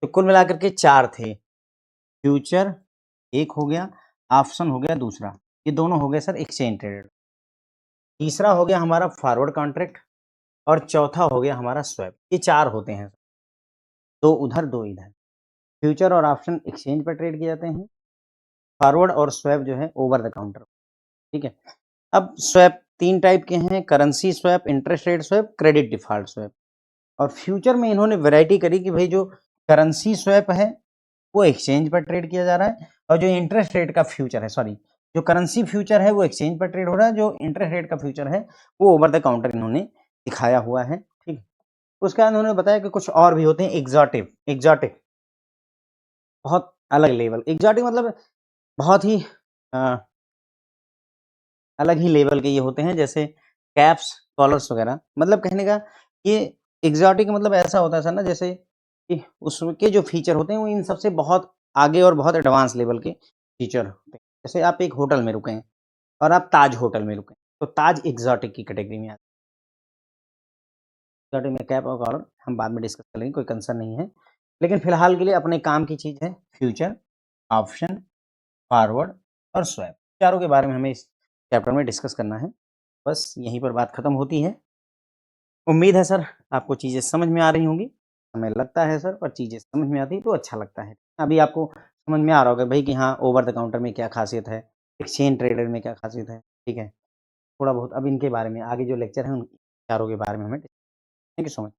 तो कुल मिलाकर के 4 थे, फ्यूचर एक हो गया, ऑप्शन हो गया दूसरा, ये दोनों हो गए सर एक्सचेंज ट्रेडेड। तीसरा हो गया हमारा फॉरवर्ड कॉन्ट्रैक्ट, और चौथा हो गया हमारा स्वैप। ये 4 होते हैं, 2 उधर 2 इधर। फ्यूचर और ऑप्शन एक्सचेंज पर ट्रेड किए जाते हैं, फॉरवर्ड और स्वैप जो है ओवर द काउंटर, ठीक है। अब स्वैप 3 टाइप के हैं, currency swap, interest rate swap, credit default swap. और फ्यूचर में इन्होंने वैरायटी करी कि भाई जो करेंसी स्वैप है वो एक्सचेंज पर ट्रेड किया जा रहा है, और जो इंटरेस्ट रेट का फ्यूचर है, सॉरी, जो करेंसी फ्यूचर है वो एक्सचेंज पर ट्रेड हो रहा है, जो इंटरेस्ट रेट का फ्यूचर है वो ओवर द काउंटर इन्होंने दिखाया हुआ है। ठीक, उसके बाद उन्होंने बताया कि कुछ और भी होते हैं एग्जॉटिक, बहुत अलग लेवल, एग्जॉटिक मतलब बहुत ही अलग ही लेवल के ये होते हैं, जैसे कैप्स, कॉलर्स वगैरह। मतलब कहने का ये एग्जॉटिक मतलब ऐसा होता है सर ना, जैसे कि उसके जो फीचर होते हैं वो इन सबसे बहुत आगे और बहुत एडवांस लेवल के फीचर होते हैं। जैसे आप एक होटल में रुके हैं और आप ताज होटल में रुके, तो ताज एग्जॉटिक की कैटेगरी में आता है। एग्जॉटिक में कैप और कॉलर हम बाद में डिस्कस करेंगे, कोई कंसर्न नहीं है, लेकिन फिलहाल के लिए अपने काम की चीज़ है फ्यूचर, ऑप्शन, फॉरवर्ड और स्वैप, चारों के बारे में हमें इस चैप्टर में डिस्कस करना है। बस यहीं पर बात खत्म होती है। उम्मीद है सर आपको चीज़ें समझ में आ रही होंगी। हमें लगता है सर, पर चीज़ें समझ में आती हैं तो अच्छा लगता है। अभी आपको समझ में आ रहा होगा भाई कि हाँ, ओवर द काउंटर में क्या ख़ासियत है, एक्सचेंज ट्रेडेड में क्या ख़ासियत है, ठीक है? थोड़ा बहुत अब इनके बारे में आगे जो लेक्चर हैं उन चारों के बारे में हमें थैंक यू सो मच।